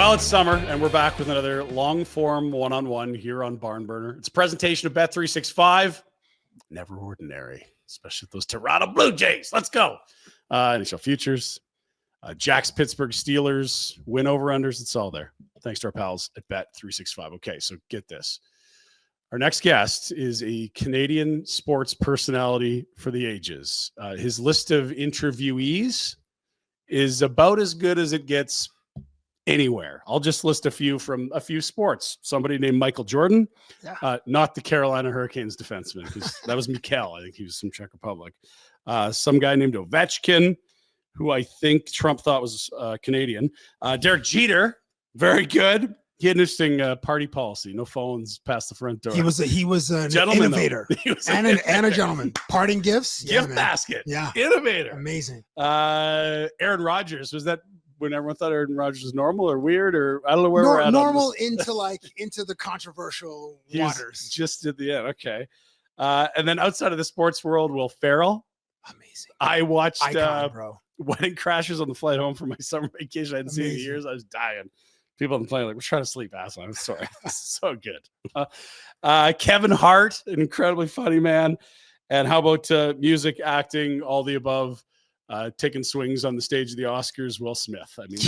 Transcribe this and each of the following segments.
Well, it's summer, and we're back with another long-form one-on-one here on Barn Burner. It's a presentation of Bet365. Never ordinary, especially those Toronto Blue Jays. Let's go. NHL futures, Jack's Pittsburgh Steelers, win over-unders. It's all there. Thanks to our pals at Bet365. Okay, so get this. Our next guest is a Canadian sports personality for the ages. His list of interviewees is about as good as it gets anywhere. I'll just list a few from a few sports. Somebody named Michael Jordan, not the Carolina Hurricanes defenseman, because that was Mikel. I think he was from Czech Republic. Some guy named Ovechkin, who I think Trump thought was Canadian. Derek Jeter, very good. He had an interesting party policy. No phones past the front door. He was an gentleman, innovator and a gentleman. Parting gifts. Gift basket. Yeah. Innovator. Amazing. Aaron Rodgers. Was that when everyone thought Aaron Rodgers was normal or weird, or I don't know where we're at. Normal into the controversial waters. Just at the end. Okay. And then outside of the sports world, Will Ferrell. Amazing. I watched bro. Wedding Crashers on the flight home from my summer vacation. I hadn't seen it in years. I was dying. People on the plane like, we're trying to sleep, asshole. I'm sorry. This is so good. Kevin Hart, an incredibly funny man. And how about music, acting, all the above? Taking swings on the stage of the Oscars, Will Smith. I mean,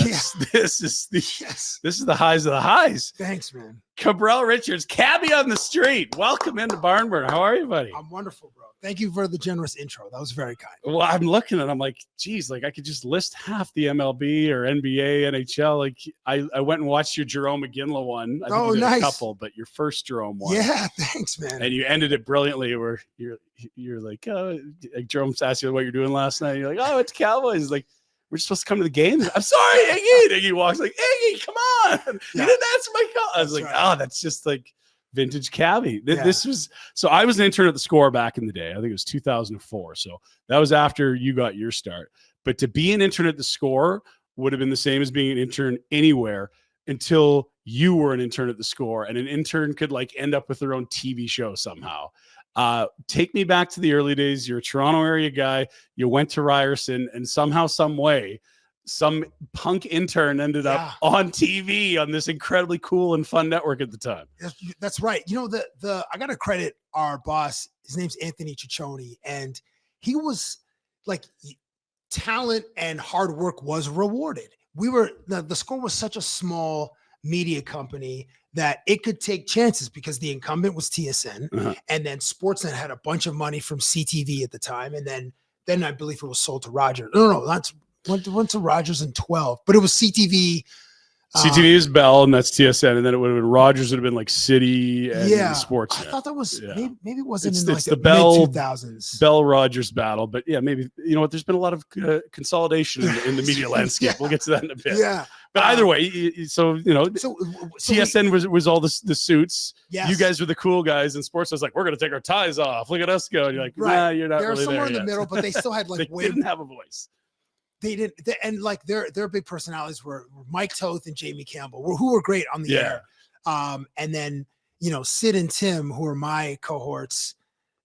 this is the highs of the highs. Thanks, man. Cabbie Richards, Cabbie on the street. Welcome into Barn Burner. How are you, buddy? I'm wonderful, bro. Thank you for the generous intro. That was very kind. Well, I'm looking and I'm like, geez, like I could just list half the MLB or NBA, NHL. Like I went and watched your Jerome McGinley one. I think you did nice. A couple, but your first Jerome one. Yeah, thanks, man. And you ended it brilliantly where you're like, oh, like Jerome's asked you what you're doing last night. You're like, oh, it's Cowboys. He's like, we're supposed to come to the game. I'm sorry, Iggy. And Iggy walks like, Iggy, come on. Yeah. You didn't answer my call. I was like, oh, that's just like vintage Cabbie. This was, so I was an intern at the Score back in the day. I think it was 2004. So that was after you got your start. But to be an intern at the Score would have been the same as being an intern anywhere until you were an intern at the Score, and an intern could like end up with their own TV show somehow. Take me back to the early days. You're a Toronto area guy. You went to Ryerson, and somehow, some way, some punk intern ended up on TV on this incredibly cool and fun network at the time. That's right. You know, I got to credit our boss. His name's Anthony Ciccione, and he was like, talent and hard work was rewarded. The Score was such a small media company that it could take chances because the incumbent was TSN, and then Sportsnet had a bunch of money from CTV at the time, and then I believe it was sold to Rogers. No, that's went to Rogers in 12, but it was CTV. CTV is Bell, and that's TSN, and then it would have been Rogers. Would have been like City and Sportsnet. I thought that was maybe it wasn't in like the Bell mid-2000s. Bell Rogers battle, but yeah, maybe you know what? There's been a lot of consolidation in the media landscape. We'll get to that in a bit. Yeah. But either way, so you know, TSN was all the suits. Yes. You guys were the cool guys, and Sports was like, we're going to take our ties off. Look at us go. And you're like, nah, you're not. They're really somewhere there in the middle, but they still had like they didn't have a voice. They didn't, and like their big personalities were Mike Toth and Jamie Campbell, who were great on the air. And then Sid and Tim, who are my cohorts,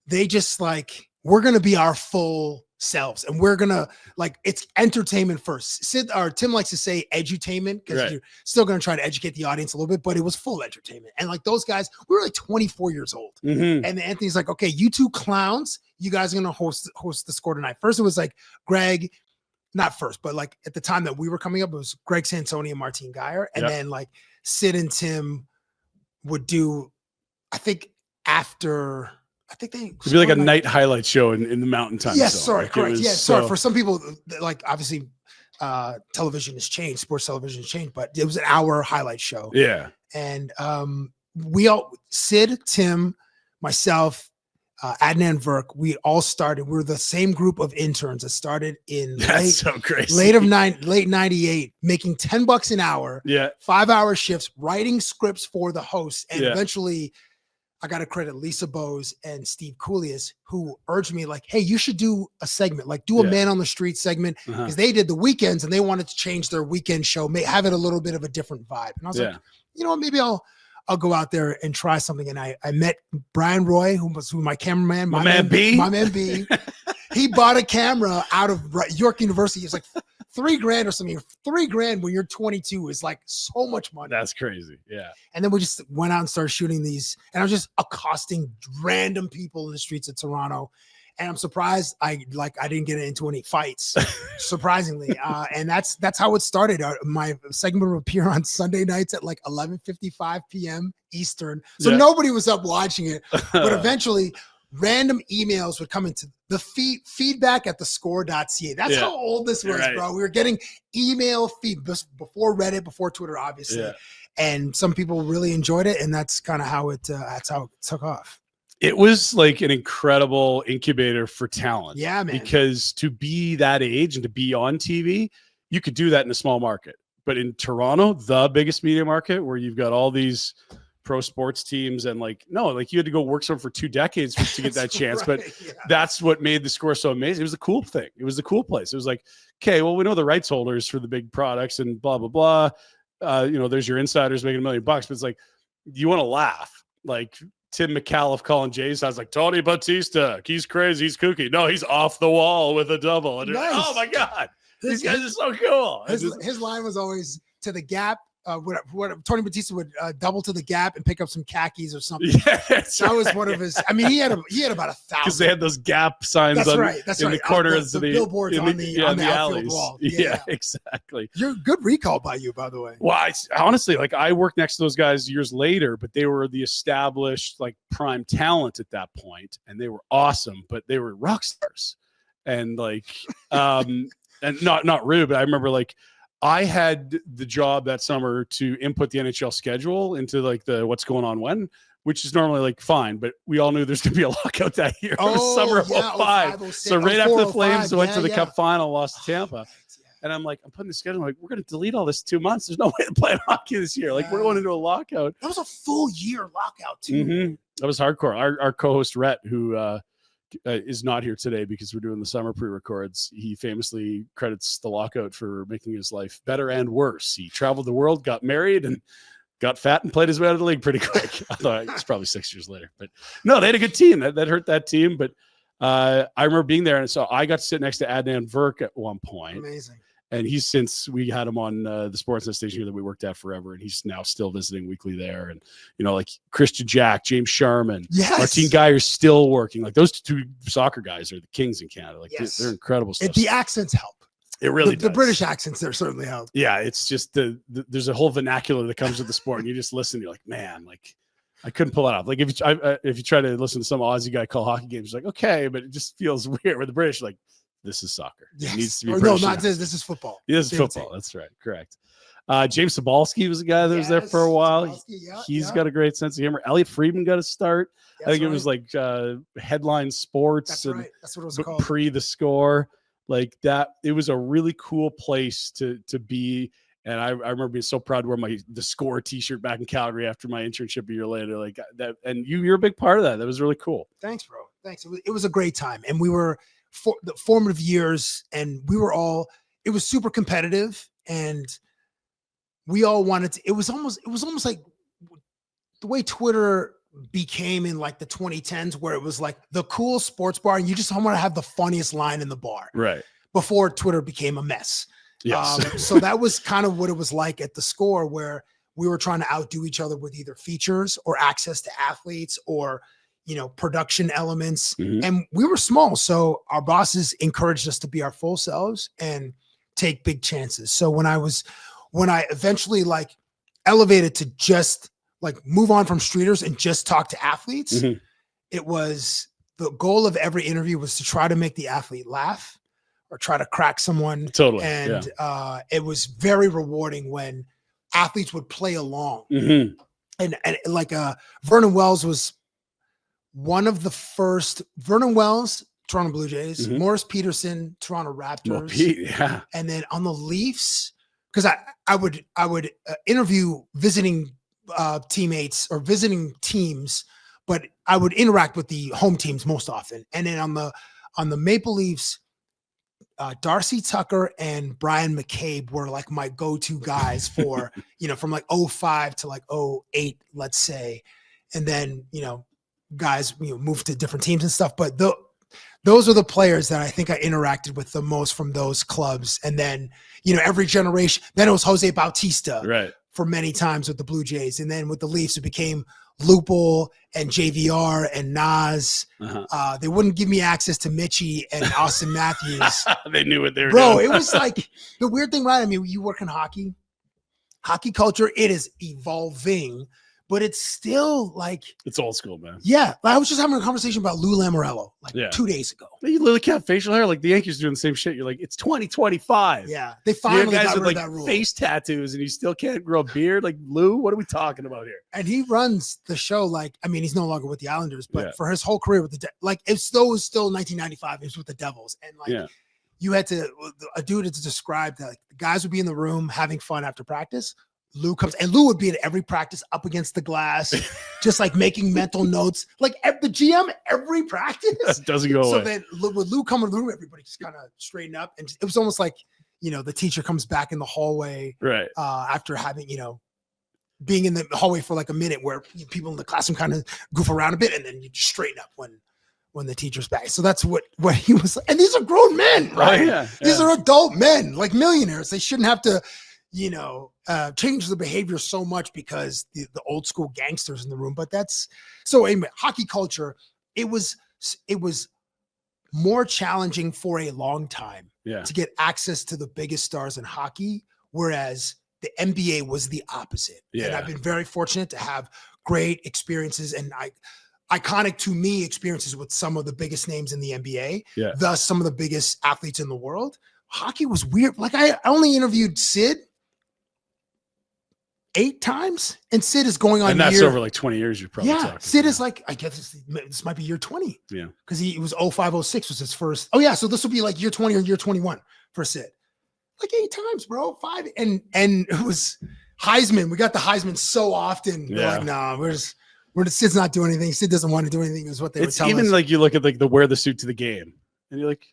they just like, we're gonna be our full selves, and we're gonna like, it's entertainment first. Tim likes to say edutainment because you're still gonna try to educate the audience a little bit, but it was full entertainment. And like those guys, we were like 24 years old, and Anthony's like, okay, you two clowns, you guys are gonna host the Score tonight. First, it was like Greg. Not first, but like at the time that we were coming up, it was Greg Santoni and Martine Geyer. And then like Sid and Tim would do, I think they it'd be like a night highlight show in the Mountain Time. Yes, Zone. correct. Yeah, sorry. For some people, like obviously television has changed, sports television has changed, but it was an hour highlight show. Yeah. And Sid, Tim, myself, Adnan Verk, we all started. We were the same group of interns that started in late 98, making $10 an hour, 5-hour shifts, writing scripts for the hosts. And eventually I got to credit Lisa Bose and Steve Coulias, who urged me like, hey, you should do a segment, like do a man on the street segment, because they did the weekends and they wanted to change their weekend show, have it a little bit of a different vibe. And I was like, you know what, maybe I'll go out there and try something. And I met Brian Roy, who my cameraman, my man B. He bought a camera out of York University. It was like $3,000 or something. $3,000 when you're 22 is like so much money. That's crazy. Yeah. And then we just went out and started shooting these, and I was just accosting random people in the streets of Toronto. And I'm surprised I didn't get into any fights, surprisingly. And that's how it started. My segment would appear on Sunday nights at like 11:55 p.m. Eastern. So nobody was up watching it. But eventually, random emails would come into the feedback at thescore.ca. That's how old this was, bro. We were getting email feed before Reddit, before Twitter, obviously. Yeah. And some people really enjoyed it. And that's kind of how it took off. It was like an incredible incubator for talent. Yeah, man. Because to be that age and to be on TV, you could do that in a small market. But in Toronto, the biggest media market, where you've got all these pro sports teams and you had to go work somewhere for 2 decades to get that chance. Right, but that's what made the Score so amazing. It was a cool thing. It was the cool place. It was like, okay, well, we know the rights holders for the big products and blah, blah, blah. There's your insiders making $1 million, but it's like, you want to laugh. Like, Tim McAuliffe calling Jays sounds like Tony Batista. He's crazy. He's kooky. No, he's off the wall with a double. And nice. Like, oh my God, these guys are so cool. His line was always to the gap. What Tony Batista would double to the gap and pick up some khakis or something. Yeah, that was one of his. I mean, he had about 1,000 because they had those Gap signs. That's right. That's in right. the corners the billboards on the outfield wall. Yeah, exactly. You're good recall by you, by the way. Well, honestly, I worked next to those guys years later, but they were the established prime talent at that point, and they were awesome. But they were rock stars, and and not rude, but I remember I had the job that summer to input the NHL schedule into the what's going on when, which is normally fine, but we all knew there's going to be a lockout that year. It was summer of 05. So right after the Flames went to the Cup final, lost to Tampa. And I'm putting the schedule. We're going to delete all this 2 months. There's no way to play hockey this year. We're going into a lockout. That was a full year lockout too. Mm-hmm. That was hardcore. Our co-host Rhett, who is not here today because we're doing the summer pre-records. He famously credits the lockout for making his life better and worse. He traveled the world, got married, and got fat and played his way out of the league pretty quick. Although it's probably 6 years later. But no, they had a good team. That hurt that team. But I remember being there, and so I got to sit next to Adnan Virk at one point. Amazing. And he's since we had him on the Sportsnet station here that we worked at forever, and he's now still visiting weekly there. And Christian Jack, James Sharman, Martin Geyer's still working. Those 2 soccer guys are the kings in Canada. They're incredible stuff. The accents help. It really does. The British accents there certainly help. Yeah, it's just there's a whole vernacular that comes with the sport, and you just listen. You're like, man, I couldn't pull it off. If you try to listen to some Aussie guy call hockey games, okay, but it just feels weird. With the British, this is soccer. Yes. It needs to be. No, not this. This is football. Yeah, this is football. That's right. Correct. James Sobalski was a guy that was there for a while. He's got a great sense of humor. Elliot Friedman got a start. I think it was Headline Sports. That's right. That's what it was called. Pre the Score. That. It was a really cool place to be. And I remember being so proud to wear the Score T-shirt back in Calgary after my internship a year later. That. And you're a big part of that. That was really cool. Thanks, bro. Thanks. It was a great time. And we were for the formative years, and we were all, it was super competitive, and we all wanted to, it was almost like the way Twitter became in the 2010s, where it was the cool sports bar, and you just want to have the funniest line in the bar, right? Before Twitter became a mess. Yes. So that was kind of what it was like at the Score, where we were trying to outdo each other with either features or access to athletes or production elements. Mm-hmm. And we were small, so our bosses encouraged us to be our full selves and take big chances. So when I eventually elevated to just move on from streeters and just talk to athletes, mm-hmm. It was the goal of every interview was to try to make the athlete laugh or try to crack someone. Totally. And it was very rewarding when athletes would play along. Mm-hmm. And Vernon Wells was one of the first. Vernon Wells, Toronto Blue Jays, mm-hmm. Morris Peterson, Toronto Raptors, and then on the Leafs, because I would interview visiting teammates or visiting teams, but I would interact with the home teams most often. And then on the Maple Leafs, Darcy Tucker and Brian McCabe were my go-to guys for from 05 to 08, let's say, and then guys moved to different teams and stuff, but those are the players that I think I interacted with the most from those clubs. And then, every generation, then it was Jose Bautista Right. for many times with the Blue Jays. And then with the Leafs, it became Lupul and JVR and Nas. They wouldn't give me access to Mitchie and Austin Matthews. They knew what they were Bro, doing. it was like the weird thing, right? I mean, you work in hockey culture, it is evolving, but it's still like it's old school, man. Yeah. I was just having a conversation about Lou Lamoriello 2 days ago. You literally can't have facial hair. Like the Yankees are doing the same shit. You're like, it's 2025. Yeah. They finally guys got with rid of that rule. face tattoos and you still can't grow a beard. Like, Lou, what are we talking about here? And he runs the show he's no longer with the Islanders, but for his whole career with it's still 1995, he was with the Devils. And you had to, a dude had to describe that the guys would be in the room having fun after practice. Lou comes, and Lou would be at every practice up against the glass, just making mental notes, at the GM every practice. That doesn't go away. So then with Lou come in the room, everybody just kind of straighten up. And it was almost like, the teacher comes back in the hallway right after having, being in the hallway for a minute where people in the classroom kind of goof around a bit, and then you just straighten up when the teacher's back. So that's what he was like. And these are grown men, right? These are adult men, millionaires. They shouldn't have to, change the behavior so much because the old school gangsters in the room. But that's so anyway, hockey culture, it was more challenging for a long time to get access to the biggest stars in hockey, whereas the NBA was the opposite. And I've been very fortunate to have great experiences and iconic to me experiences with some of the biggest names in the NBA, thus some of the biggest athletes in the world. Hockey was weird. I only interviewed Sid 8 times, and Sid is going on. And that's over 20 years. You're probably talking. Sid is I guess this might be year 20. Yeah, because he was 05-06 was his first. Oh yeah, so this will be year 20 or year 21 for Sid. 8 times, bro. 5 and it was Heisman. We got the Heisman so often. We're nah, Sid's not doing anything. Sid doesn't want to do anything. Is what they would tell us. It's even you look at the wear the suit to the game, and you're like,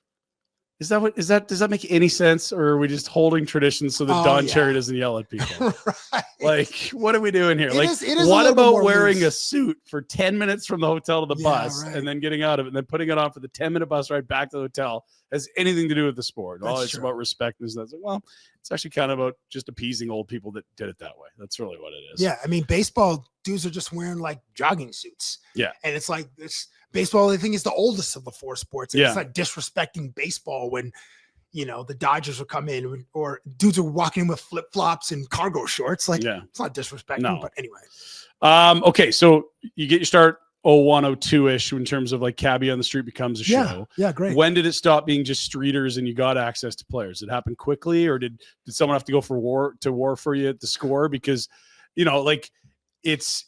does that make any sense, or are we just holding tradition so that Don Cherry doesn't yell at people? Right. What are we doing here? It is what about wearing a suit for 10 minutes from the hotel to the bus and then getting out of it and then putting it on for the 10-minute bus ride back to the hotel has anything to do with the sport? It's about respect. And that's it's actually kind of about just appeasing old people that did it that way. That's really what it is. Yeah. I mean, baseball dudes are just wearing jogging suits. Yeah. And it's baseball, I think, is the oldest of the 4 sports. And it's disrespecting baseball when, the Dodgers will come in or dudes are walking in with flip-flops and cargo shorts. It's not disrespecting, but anyway. Okay. So you get your start 01, 02-ish in terms of Cabbie on the Street becomes a show. Yeah, great. When did it stop being just streeters and you got access to players? Did it happen quickly, or did someone have to go for war for you at the Score? Because, it's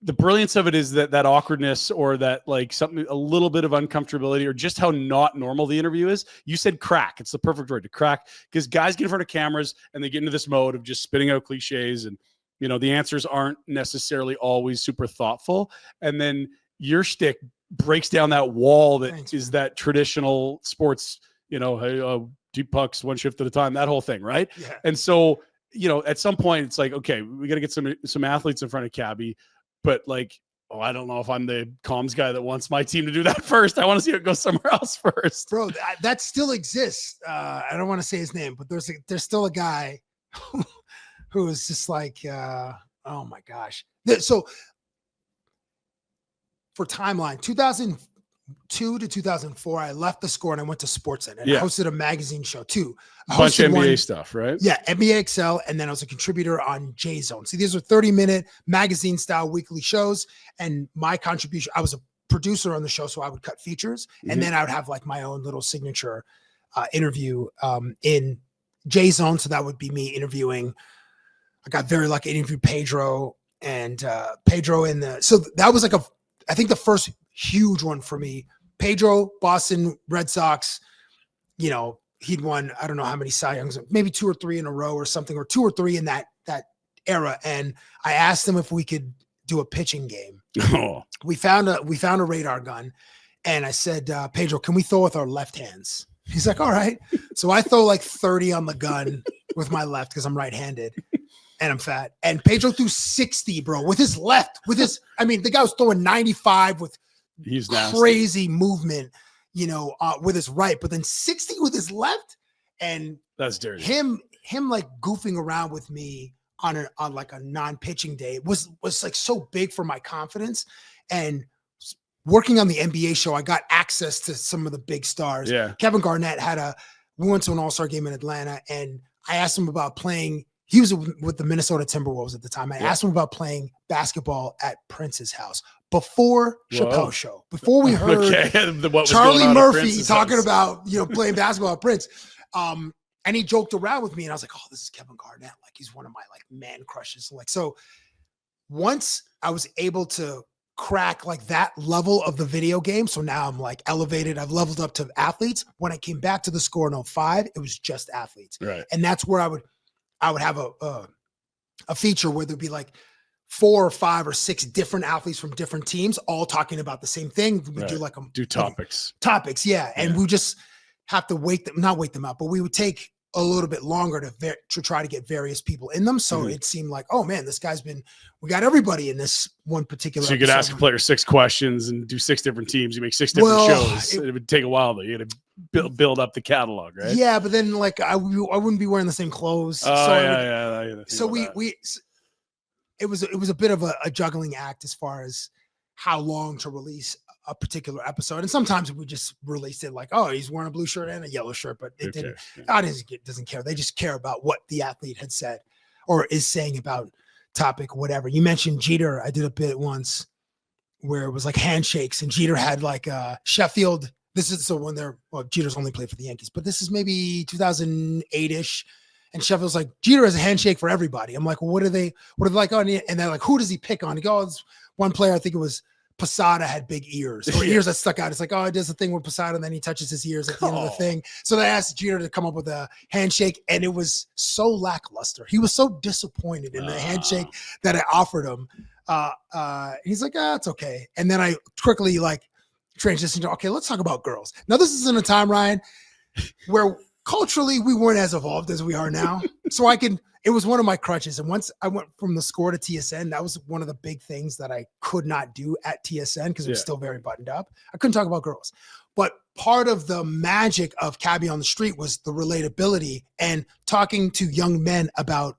the brilliance of it is that awkwardness or that something, a little bit of uncomfortability or just how not normal the interview is. You said crack. It's the perfect word, to crack, because guys get in front of cameras and they get into this mode of just spitting out cliches and, the answers aren't necessarily always super thoughtful. And then your shtick breaks down that wall that is that traditional sports, hey, deep pucks, one shift at a time, that whole thing. Right. Yeah. And so, at some point it's okay, we got to get some athletes in front of Cabbie. But I don't know if I'm the comms guy that wants my team to do that first. I want to see it go somewhere else first. Bro, that still exists. I don't want to say his name, but there's still a guy who is just oh my gosh. So for timeline, 2002 to 2004, I left the Score and I went to Sportsnet and I hosted a magazine show too. A bunch of NBA stuff, right? Yeah, NBA XL, and then I was a contributor on J Zone. See, these are 30-minute magazine style weekly shows, and my contribution, I was a producer on the show, so I would cut features, and then I would have my own little signature interview in J Zone. So that would be me interviewing. I got very lucky to interview Pedro and Pedro so that was I think the first huge one for me. Pedro, Boston Red Sox, he'd won, I don't know how many Cy Youngs, maybe 2 or 3 in a row or something, or 2 or 3 in that era. And I asked him if we could do a pitching game. Oh. We found a radar gun, and I said, Pedro, can we throw with our left hands? He's like, all right. So I throw 30 on the gun with my left because I'm right-handed and I'm fat. And Pedro threw 60, bro, with his left. The guy was throwing 95 with He's nasty. crazy movement, with his right, but then 60 with his left, and that's dirty. Him like goofing around with me on like a non-pitching day was like so big for my confidence. And working on the NBA show, I got access to some of the big stars. Yeah. Kevin Garnett we went to an all-star game in Atlanta, and I asked him about playing. He was with the Minnesota Timberwolves at the time. I asked him about playing basketball at Prince's house before Chappelle's show, before we heard Charlie Murphy talking about, playing basketball at Prince. And he joked around with me, and I was like, oh, this is Kevin Garnett. Like, he's one of my like man crushes. Like, so once I was able to crack like that level of the video game, so now I'm like elevated. I've leveled up to athletes. When I came back to the Score in 05, it was just athletes. Right. And that's where I would have a feature where there'd be like 4 or 5 or 6 different athletes from different teams, all talking about the same thing. We do topics. Topics, yeah. And we just have to not wait them out, but we would take a little bit longer to try to get various people in them. So it seemed like, oh man, we got everybody in this one particular. So you could ask a player 6 questions and do 6 different teams. You make 6 different shows. It would take a while though. You got to build up the catalog, right? Yeah, but then like I wouldn't be wearing the same clothes. So it was a bit of a juggling act as far as how long to release a particular episode. And sometimes we just released it like, oh, he's wearing a blue shirt and a yellow shirt, but it didn't. Audience doesn't care. They just care about what the athlete had said or is saying about topic, whatever. You mentioned Jeter. I did a bit once where it was like handshakes, and Jeter had like Sheffield. This is when Jeter's only played for the Yankees, but this is maybe 2008-ish. And Sheffield's like, Jeter has a handshake for everybody. I'm like, well, what are they like on? And they're like, who does he pick on? He goes, one player, I think it was Posada, had big ears or ears that stuck out. It's like, oh, he does a thing with Posada, and then he touches his ears at the end of the thing. So they asked Jeter to come up with a handshake, and it was so lackluster. He was so disappointed in the handshake that I offered him. He's like, it's okay. And then I quickly like transitioned to, okay, let's talk about girls. Now, this is in a time, Ryan, where culturally we weren't as evolved as we are now. So it was one of my crutches. And once I went from the Score to TSN, that was one of the big things that I could not do at TSN because it was still very buttoned up. I couldn't talk about girls. But part of the magic of Cabbie on the Street was the relatability, and talking to young men about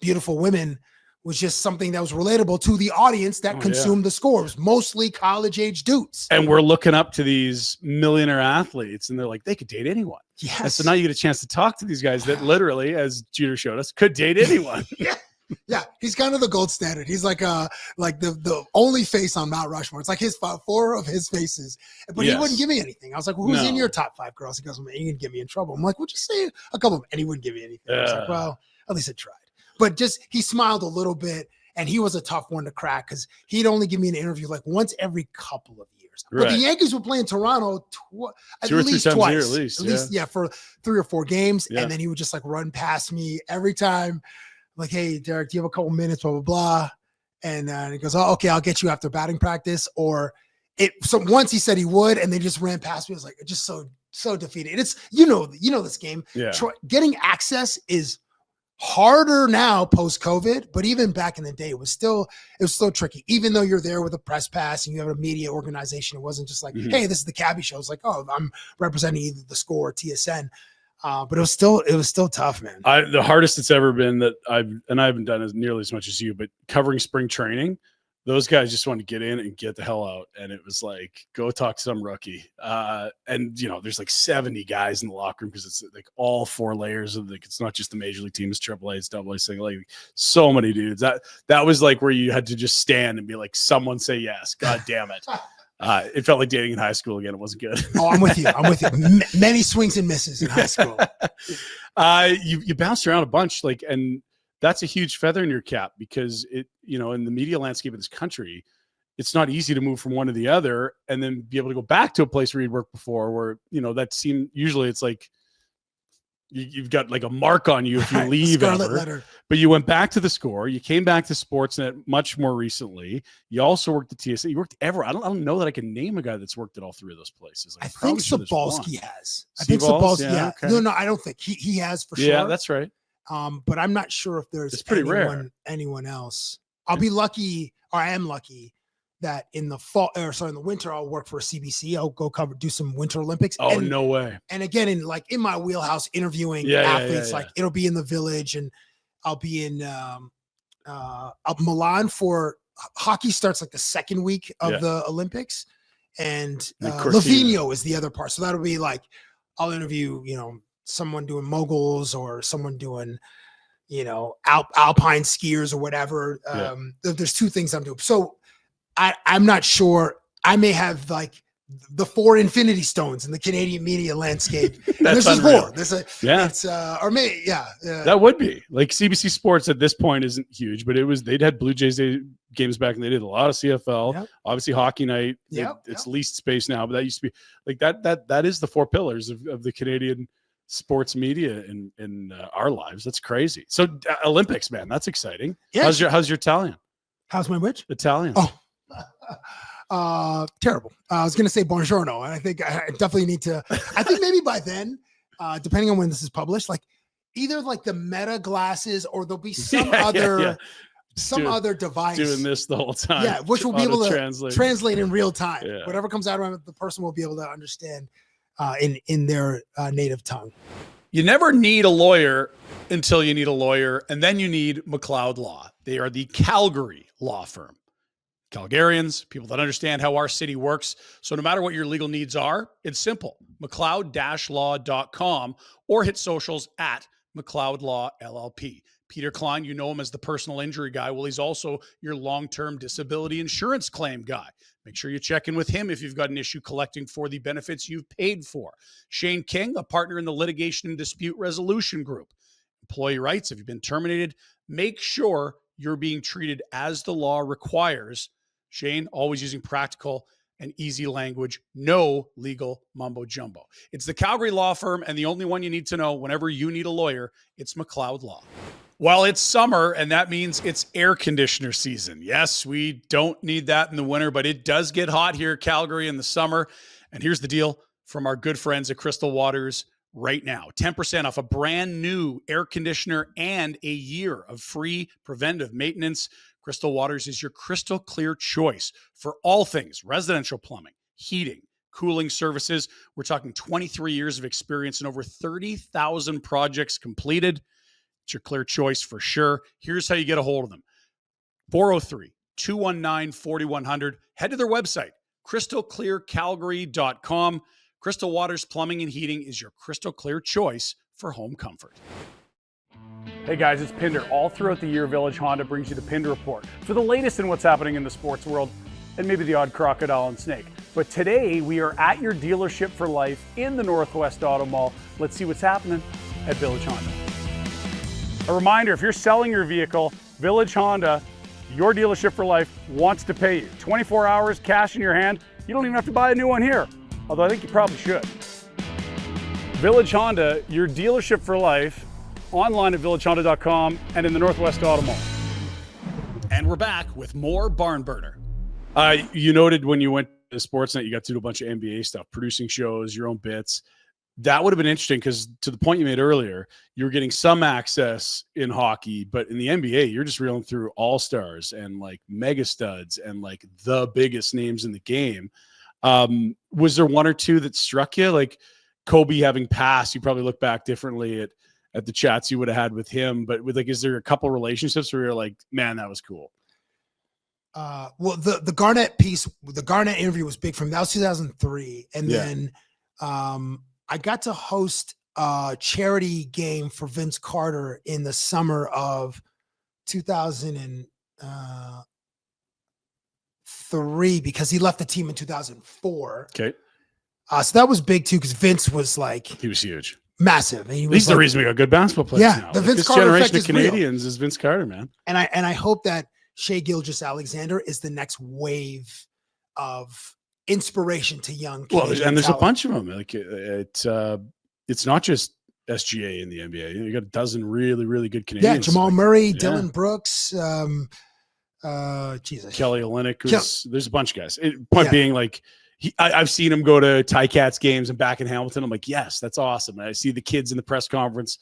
beautiful women was just something that was relatable to the audience that consumed the Score. It was mostly college-age dudes. And we're looking up to these millionaire athletes, and they're like, they could date anyone. Yes. And so now you get a chance to talk to these guys that literally, as Jeter showed us, could date anyone. Yeah. He's kind of the gold standard. He's like the only face on Mount Rushmore. It's like his 4 of his faces. But he wouldn't give me anything. I was like, well, who's in your top 5 girls? He goes, well, you can get me in trouble. I'm like, well, just say a couple of them. And he wouldn't give me anything. I was like, well, at least I tried. But just he smiled a little bit, and he was a tough one to crack because he'd only give me an interview like once every couple of years. Right. But the Yankees were playing Toronto at least twice. At least, for 3 or 4 games. Yeah. And then he would just like run past me every time. Like, hey, Derek, do you have a couple minutes, blah, blah, blah. And he goes, oh, okay, I'll get you after batting practice. So once he said he would, and they just ran past me. I was like, just so defeated. It's, this game. Yeah. Getting access is harder now post-COVID, but even back in the day, it was still tricky. Even though you're there with a press pass and you have a media organization, it wasn't just like, hey, this is the Cabbie show. It's like, oh, I'm representing either the Score or TSN. But it was still tough, man. The hardest it's ever been that I haven't done as nearly as much as you, but covering spring training, those guys just wanted to get in and get the hell out. And it was like, go talk to some rookie. And there's like 70 guys in the locker room because it's like all 4 layers of it's not just the major league team, it's AAA, it's AA, single, like so many dudes. That was like where you had to just stand and be like, someone say yes. God damn it. It felt like dating in high school again. It wasn't good. Oh, I'm with you. Many swings and misses in high school. You bounced around a bunch, and that's a huge feather in your cap because in the media landscape of this country, it's not easy to move from one to the other and then be able to go back to a place where you'd worked before where, that seemed usually it's like you've got like a mark on you if you leave Scarlet letter. But you went back to the Score. You came back to Sportsnet much more recently. You also worked at TSA. You worked ever. I don't know that I can name a guy that's worked at all 3 of those places. I think Sabalski has. I think Sabalski. Yeah. Okay. No, I don't think he has for sure. Yeah, that's right. But I'm not sure if there's it's pretty rare. Anyone else. I'll be lucky, or I am lucky, that in the fall, or sorry, in the winter, I'll work for CBC. I'll go do some Winter Olympics. Oh, no way. And again, in my wheelhouse, interviewing athletes, like it'll be in the Village, and I'll be in Milan for hockey. Starts like the second week of the Olympics, and Livigno is the other part. So that'll be like, I'll interview, someone doing moguls or someone doing, alpine skiers or whatever. There's two things I'm doing. So I'm not sure. I may have like the 4 Infinity Stones in the Canadian media landscape. That's this unreal. Is more. It's or maybe that would be like CBC Sports at this point isn't huge, but they'd had Blue Jays games back, and they did a lot of CFL. Obviously, Hockey Night. It's leased space now, but that used to be like that is the 4 pillars of the Canadian sports media in our lives. That's crazy. So Olympics, man, that's exciting. How's your Italian? How's my which? Italian. Terrible. I was going to say buongiorno, and I think I definitely need to. I think maybe by then, depending on when this is published, like either like the Meta glasses, or there'll be some other device doing this the whole time. Which will be able to translate in real time. Whatever comes out of it, the person will be able to understand in their native tongue. You never need a lawyer until you need a lawyer, and then you need McLeod Law. They are the Calgary law firm. Calgarians, people that understand how our city works. So no matter what your legal needs are, it's simple. McLeod-law.com, or hit socials at McLeod Law LLP. Peter Klein, you know him as the personal injury guy. Well, he's also your long-term disability insurance claim guy. Make sure you check in with him if you've got an issue collecting for the benefits you've paid for. Shane King, a partner in the Litigation and Dispute Resolution Group. Employee rights, if you've been terminated, make sure you're being treated as the law requires. Shane, always using practical and easy language, no legal mumbo jumbo. It's the Calgary law firm, and the only one you need to know whenever you need a lawyer, it's McLeod Law. Well, it's summer, and that means it's air conditioner season. Yes, we don't need that in the winter, but it does get hot here in Calgary in the summer. And here's the deal from our good friends at Crystal Waters right now. 10% off a brand new air conditioner and a year of free preventive maintenance. Crystal Waters is your crystal clear choice for all things residential plumbing, heating, cooling services. We're talking 23 years of experience and over 30,000 projects completed. It's your clear choice for sure. Here's how you get a hold of them. 403-219-4100. Head to their website, crystalclearcalgary.com. Crystal Waters Plumbing and Heating is your crystal clear choice for home comfort. Hey guys, it's Pinder. All throughout the year, Village Honda brings you the Pinder Report for the latest in what's happening in the sports world, and maybe the odd crocodile and snake. But today, we are at your dealership for life in the Northwest Auto Mall. Let's see what's happening at Village Honda. A reminder, if you're selling your vehicle, Village Honda, your dealership for life, wants to pay you. 24 hours, cash in your hand. You don't even have to buy a new one here, although I think you probably should. Village Honda, your dealership for life, online at villagehonda.com and in the Northwest Auto Mall. And we're back with more Barn Burner. You noted when you went to Sportsnet, you got to do a bunch of NBA stuff, producing shows, your own bits. That would have been interesting because to the point you made earlier, you're getting some access in hockey, but in the NBA, you're just reeling through all-stars and like mega studs and like the biggest names in the game. Was there one or two that struck you? Like Kobe having passed, you probably look back differently at the chats you would have had with him, but with like, is there a couple relationships where you're like, man, that was cool? Well, the Garnett piece, the Garnett interview was big for me. That was 2003. And then I got to host a charity game for Vince Carter in the summer of 2003 because he left the team in 2004. Okay. So that was big too, because Vince was like, he was huge. Massive. And he's the reason we got good basketball players now. The like Vince Carter generation effect of is Canadians real. is Vince Carter, man. And I hope that Shai Gilgeous-Alexander is the next wave of inspiration to young Canadian and there's talent. a bunch of them. Like it's not just SGA in the NBA. You got a dozen really, really good Canadians. Yeah, Jamal Murray, Dylan Brooks, Kelly Olynyk. There's a bunch of guys. Point being, like, I've seen him go to Ticats games and back in Hamilton. I'm like, yes, that's awesome. And I see the kids in the press conference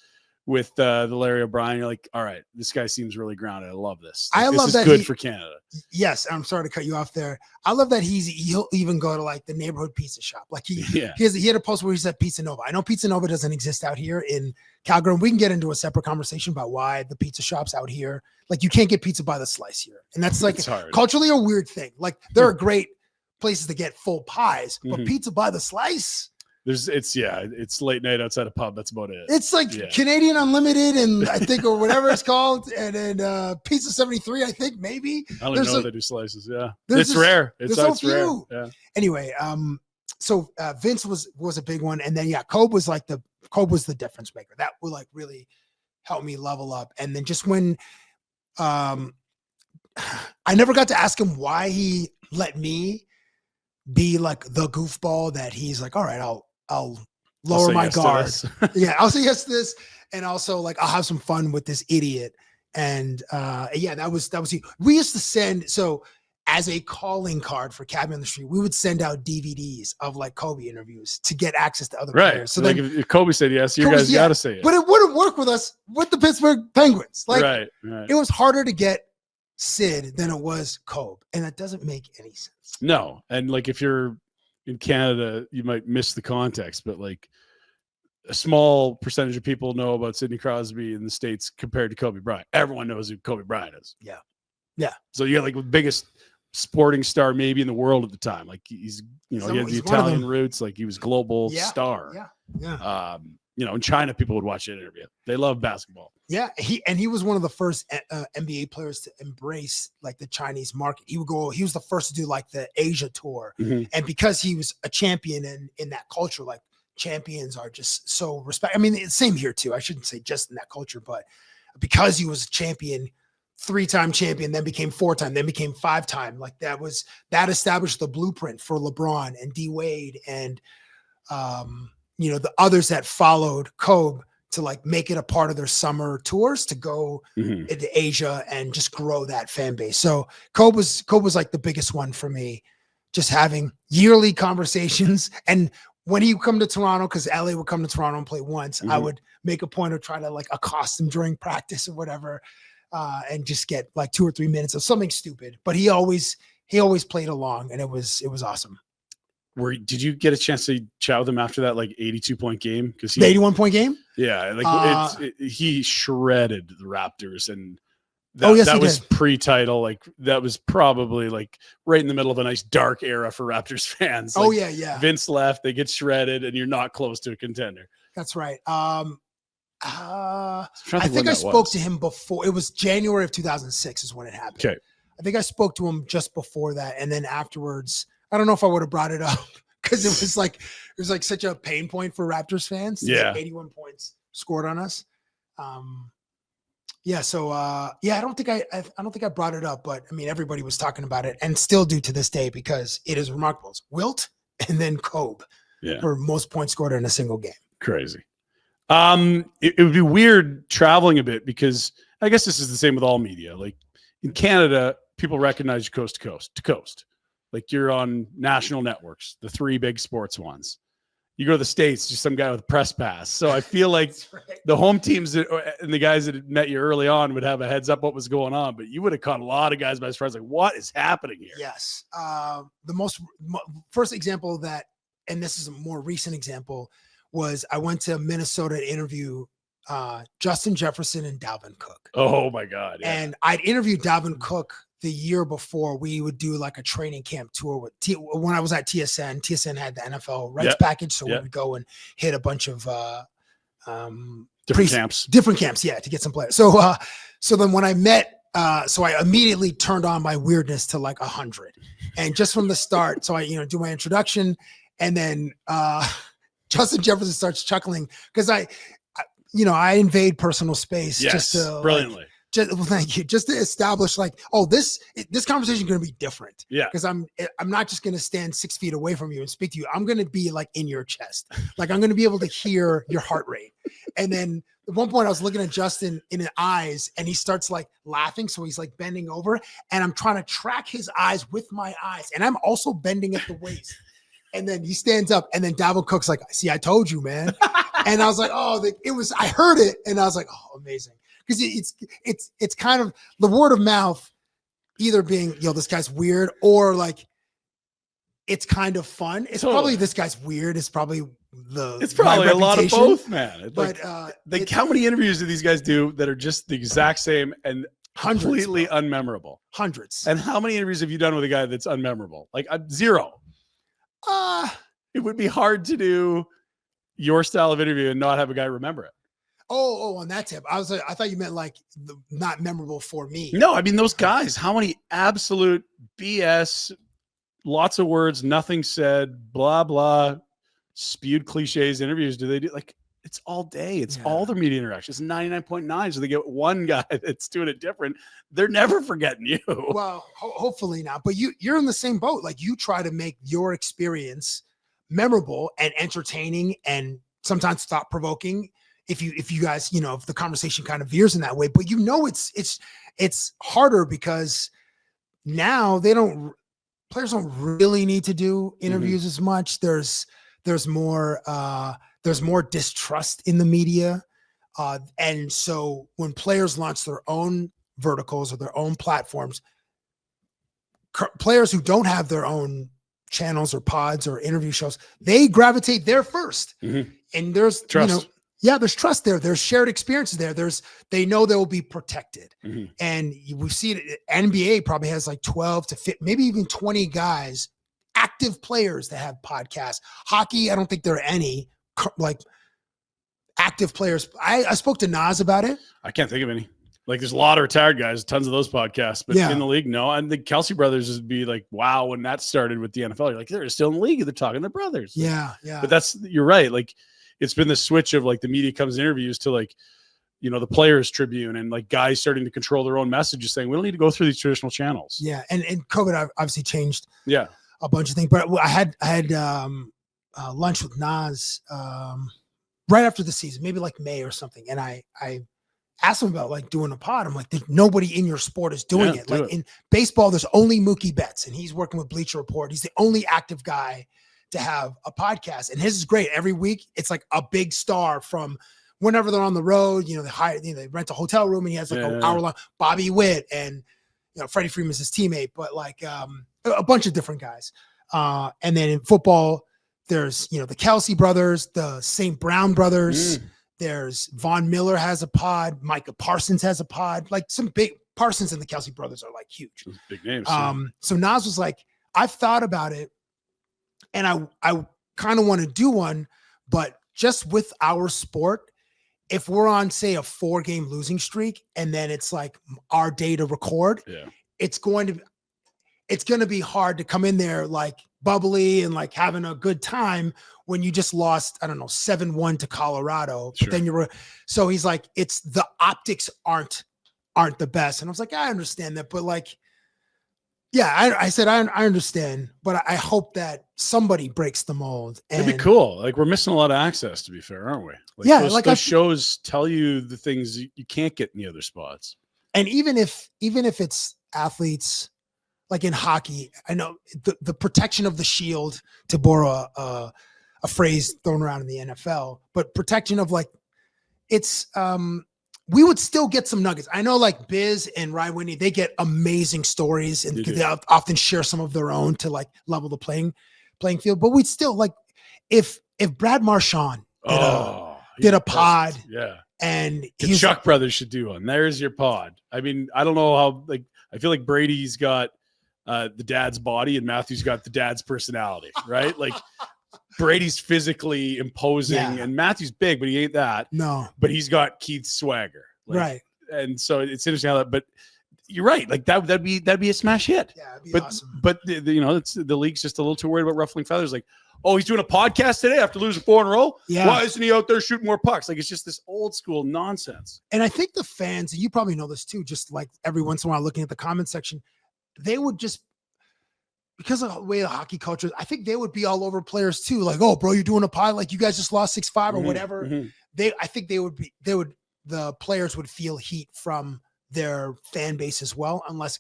with the Larry O'Brien. You're like, all right, this guy seems really grounded. I love this. I this love is that good for Canada. Yes, I'm sorry to cut you off there. I love that he'll even go to like the neighborhood pizza shop. Like he had a post where he said Pizza Nova. I know Pizza Nova doesn't exist out here in Calgary. And we can get into a separate conversation about why the pizza shops out here, like you can't get pizza by the slice here. And that's like culturally a weird thing. Like there are great places to get full pies, but pizza by the slice. It's late night outside a pub. That's about it. It's like Canadian Unlimited and I think or whatever it's called, and then Pizza 73. I think maybe. I don't know they do slices. Yeah, it's rare. It's rare. Yeah. Anyway, so Vince was a big one, and then Kobe was the difference maker. That would like really help me level up. And then just when, I never got to ask him why he let me be like the goofball that he's like, all right, I'll lower my guard. Yeah, I'll say yes to this. And also like, I'll have some fun with this idiot. And that was he. We used to send, so as a calling card for Cabbie on the Street, we would send out DVDs of like Kobe interviews to get access to other players. So like then if Kobe said yes, you guys got to say it. But it wouldn't work with us with the Pittsburgh Penguins. Like it was harder to get Sid than it was Kobe. And that doesn't make any sense. No. And like if you're in Canada, you might miss the context, but like a small percentage of people know about Sidney Crosby in the States compared to Kobe Bryant. Everyone knows who Kobe Bryant is. Yeah. Yeah. So you got like the biggest sporting star maybe in the world at the time. Like he's, he had the Italian roots, like he was global star. Yeah. Yeah. In China, people would watch that interview. They love basketball. Yeah. He was one of the first NBA players to embrace like the Chinese market. He was the first to do like the Asia tour. Mm-hmm. And because he was a champion in that culture, like champions are just so respect. I mean, it's same here too. I shouldn't say just in that culture, but because he was a champion, 3-time champion, then became 4-time, then became 5-time. Like that established the blueprint for LeBron and D Wade and, the others that followed Kobe to like make it a part of their summer tours to go into Asia and just grow that fan base. So Kobe was like the biggest one for me, just having yearly conversations. And when he would come to Toronto, because LA would come to Toronto and play once, I would make a point of trying to like accost him during practice or whatever, and just get like 2 or 3 minutes of something stupid. But he always played along, and it was awesome. Did you get a chance to chow them after that like 82-point game? Because the 81-point game? Yeah, like he shredded the Raptors, and that was pre-title. Like that was probably like right in the middle of a nice dark era for Raptors fans. Like, yeah. Vince left, they get shredded, and you're not close to a contender. That's right. I think I spoke to him before. It was January of 2006 is when it happened. Okay. I think I spoke to him just before that, and then afterwards, I don't know if I would have brought it up because it was like such a pain point for Raptors fans. To get 81 points scored on us. I don't think I brought it up, but I mean everybody was talking about it and still do to this day because it is remarkable. It's Wilt and then Kobe for most points scored in a single game. Crazy. It would be weird traveling a bit because I guess this is the same with all media. Like in Canada, people recognize you coast to coast. Like you're on national networks, the 3 big sports ones. You go to the States, just some guy with a press pass. So I feel like the home teams and the guys that had met you early on would have a heads up what was going on, but you would have caught a lot of guys by surprise. Like, what is happening here? Yes. The first example that, and this is a more recent example, was I went to Minnesota to interview Justin Jefferson and Dalvin Cook. Oh my God. Yeah. And I'd interviewed Dalvin Cook the year before. We would do like a training camp tour when I was at TSN. TSN had the NFL rights package. So we would go and hit a bunch of different camps. Yeah. To get some players. So then when I met, so I immediately turned on my weirdness to like 100. And just from the start, so I, do my introduction and then, Justin Jefferson starts chuckling because I invade personal space just to brilliantly. Thank you. Just to establish like, this conversation is going to be different. Yeah. Because I'm not just going to stand 6 feet away from you and speak to you. I'm going to be like in your chest. Like I'm going to be able to hear your heart rate. And then at one point I was looking at Justin in his eyes and he starts like laughing. So he's like bending over and I'm trying to track his eyes with my eyes. And I'm also bending at the waist. And then he stands up and then Dalvin Cook's like, see, I told you, man. And I was like, I heard it. And I was like, oh, amazing. Because it's kind of the word of mouth, either being, this guy's weird, or like it's kind of fun. It's probably this guy's weird. It's probably a lot of both, man. But how many interviews do these guys do that are just the exact same and completely unmemorable? Hundreds. And how many interviews have you done with a guy that's unmemorable? Like zero. It would be hard to do your style of interview and not have a guy remember it. Oh, on that tip. I thought you meant like not memorable for me. No, I mean those guys, how many absolute BS, lots of words, nothing said, blah, blah, spewed cliches interviews do they do? Like, it's all day. It's all their media interactions. 99.9. So they get one guy that's doing it different. They're never forgetting you. Well, hopefully not. But you're in the same boat. Like, you try to make your experience memorable and entertaining and sometimes thought provoking. If you guys, if the conversation kind of veers in that way, but it's harder because now players don't really need to do interviews as much. There's more distrust in the media. And so when players launch their own verticals or their own platforms, players who don't have their own channels or pods or interview shows, they gravitate there first. And there's trust. There's trust there. There's shared experiences there. They know they will be protected. And we've seen it. NBA probably has like 12 to 15, maybe even 20 guys, active players that have podcasts. Hockey, I don't think there are any like active players. I spoke to Nas about it. I can't think of any. Like, there's a lot of retired guys, tons of those podcasts, but in the league, no. And the Kelsey brothers would be like, wow, when that started with the NFL, you're like, they're still in the league. They're talking to their brothers. Yeah. But you're right. Like, it's been the switch of like the media comes in interviews to like, the Players Tribune and like guys starting to control their own messages saying, we don't need to go through these traditional channels. Yeah. And COVID obviously changed a bunch of things, but I had lunch with Nas right after the season, maybe like May or something. And I asked him about like doing a pod. I'm like, nobody in your sport is doing it. Like in baseball, there's only Mookie Betts, and he's working with Bleacher Report. He's the only active guy to have a podcast, and his is great. Every week, it's like a big star from whenever they're on the road. They rent a hotel room, and he has like an hour long. Bobby Witt and Freddie Freeman's his teammate, but like a bunch of different guys. And then in football, there's the Kelsey brothers, the St. Brown brothers. There's Von Miller has a pod. Micah Parsons has a pod. Like some big Parsons and the Kelsey brothers are like huge. Those big names. So Nas was like, I've thought about it, and I kind of want to do one, but just with our sport, if we're on, say, a 4-game losing streak, and then it's like our day to record, it's going to be hard to come in there like bubbly and like having a good time when you just lost, 7-1 to Colorado. Sure. But then so he's like, it's the optics aren't the best. And I was like, I understand that, but like, I said, I understand, but I hope that somebody breaks the mold. And it'd be cool. Like, we're missing a lot of access, to be fair, aren't we? Those shows tell you the things you can't get in the other spots. And even if it's athletes, like in hockey, I know the protection of the shield, to borrow a phrase thrown around in the NFL, but protection of like, it's, we would still get some nuggets. I know like Biz and Ryan Whitney, they get amazing stories, and they often share some of their own to like level the playing field. But we'd still like, if Brad Marchand did a pod, and the Chuck brothers should do one. There's your pod. I mean, I don't know how, like, I feel like Brady's got the dad's body and Matthew's got the dad's personality, right? Like, Brady's physically imposing, and Matthew's big, but he ain't that. No, but he's got Keith's swagger, right? And so it's interesting how that. But you're right, like that'd be a smash hit. Yeah, it'd be awesome. But it's the league's just a little too worried about ruffling feathers. Like, oh, he's doing a podcast today after losing 4 in a row. Yeah, why isn't he out there shooting more pucks? Like, it's just this old school nonsense. And I think the fans, and you probably know this too, just like every once in a while looking at the comment section, they would just, because of the way the hockey culture is, I think they would be all over players too. Like, oh, bro, you're doing a pod, like you guys just lost 6-5 or whatever. I think the players would feel heat from their fan base as well, unless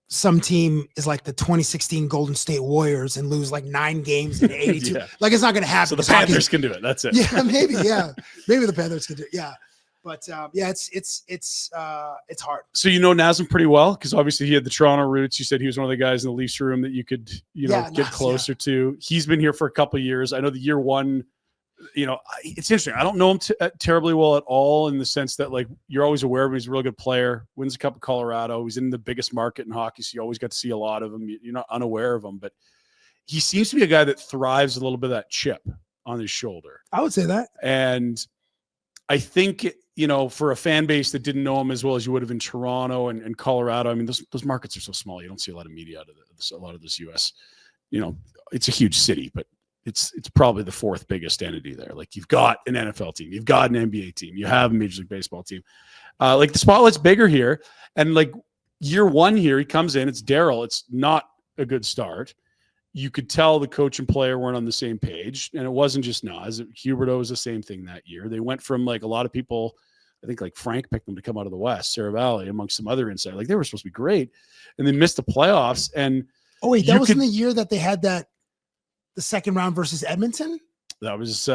some team is like the 2016 Golden State Warriors and lose like 9 games in 82. Like, it's not going to happen. So the Panthers can do it. That's it. Yeah, maybe. Yeah, maybe the Panthers can do it. Yeah. But yeah, it's hard. So you know Nazem pretty well because obviously he had the Toronto roots. You said he was one of the guys in the Leafs room that you could get closer to. He's been here for a couple of years. I know the year one. It's interesting. I don't know him terribly well at all in the sense that like you're always aware of him. He's a real good player. Wins a cup of Colorado. He's in the biggest market in hockey, so you always get to see a lot of him. You're not unaware of him, but he seems to be a guy that thrives a little bit of that chip on his shoulder. I would say that. And I think, for a fan base that didn't know him as well as you would have in Toronto and Colorado, I mean, those markets are so small. You don't see a lot of media out of a lot of this U.S. It's a huge city, but it's probably the fourth biggest entity there. Like you've got an NFL team, you've got an NBA team, you have a Major League Baseball team. Like the spotlight's bigger here. And like year one here, he comes in, it's Daryl. It's not a good start. You could tell the coach and player weren't on the same page. And it wasn't just Nas. Huberdeau was the same thing that year. They went from like a lot of people, I think like Frank picked them to come out of the West, Sarah Valley, amongst some other insight. Like they were supposed to be great. And they missed the playoffs. And that was in the year that they had the second round versus Edmonton. That was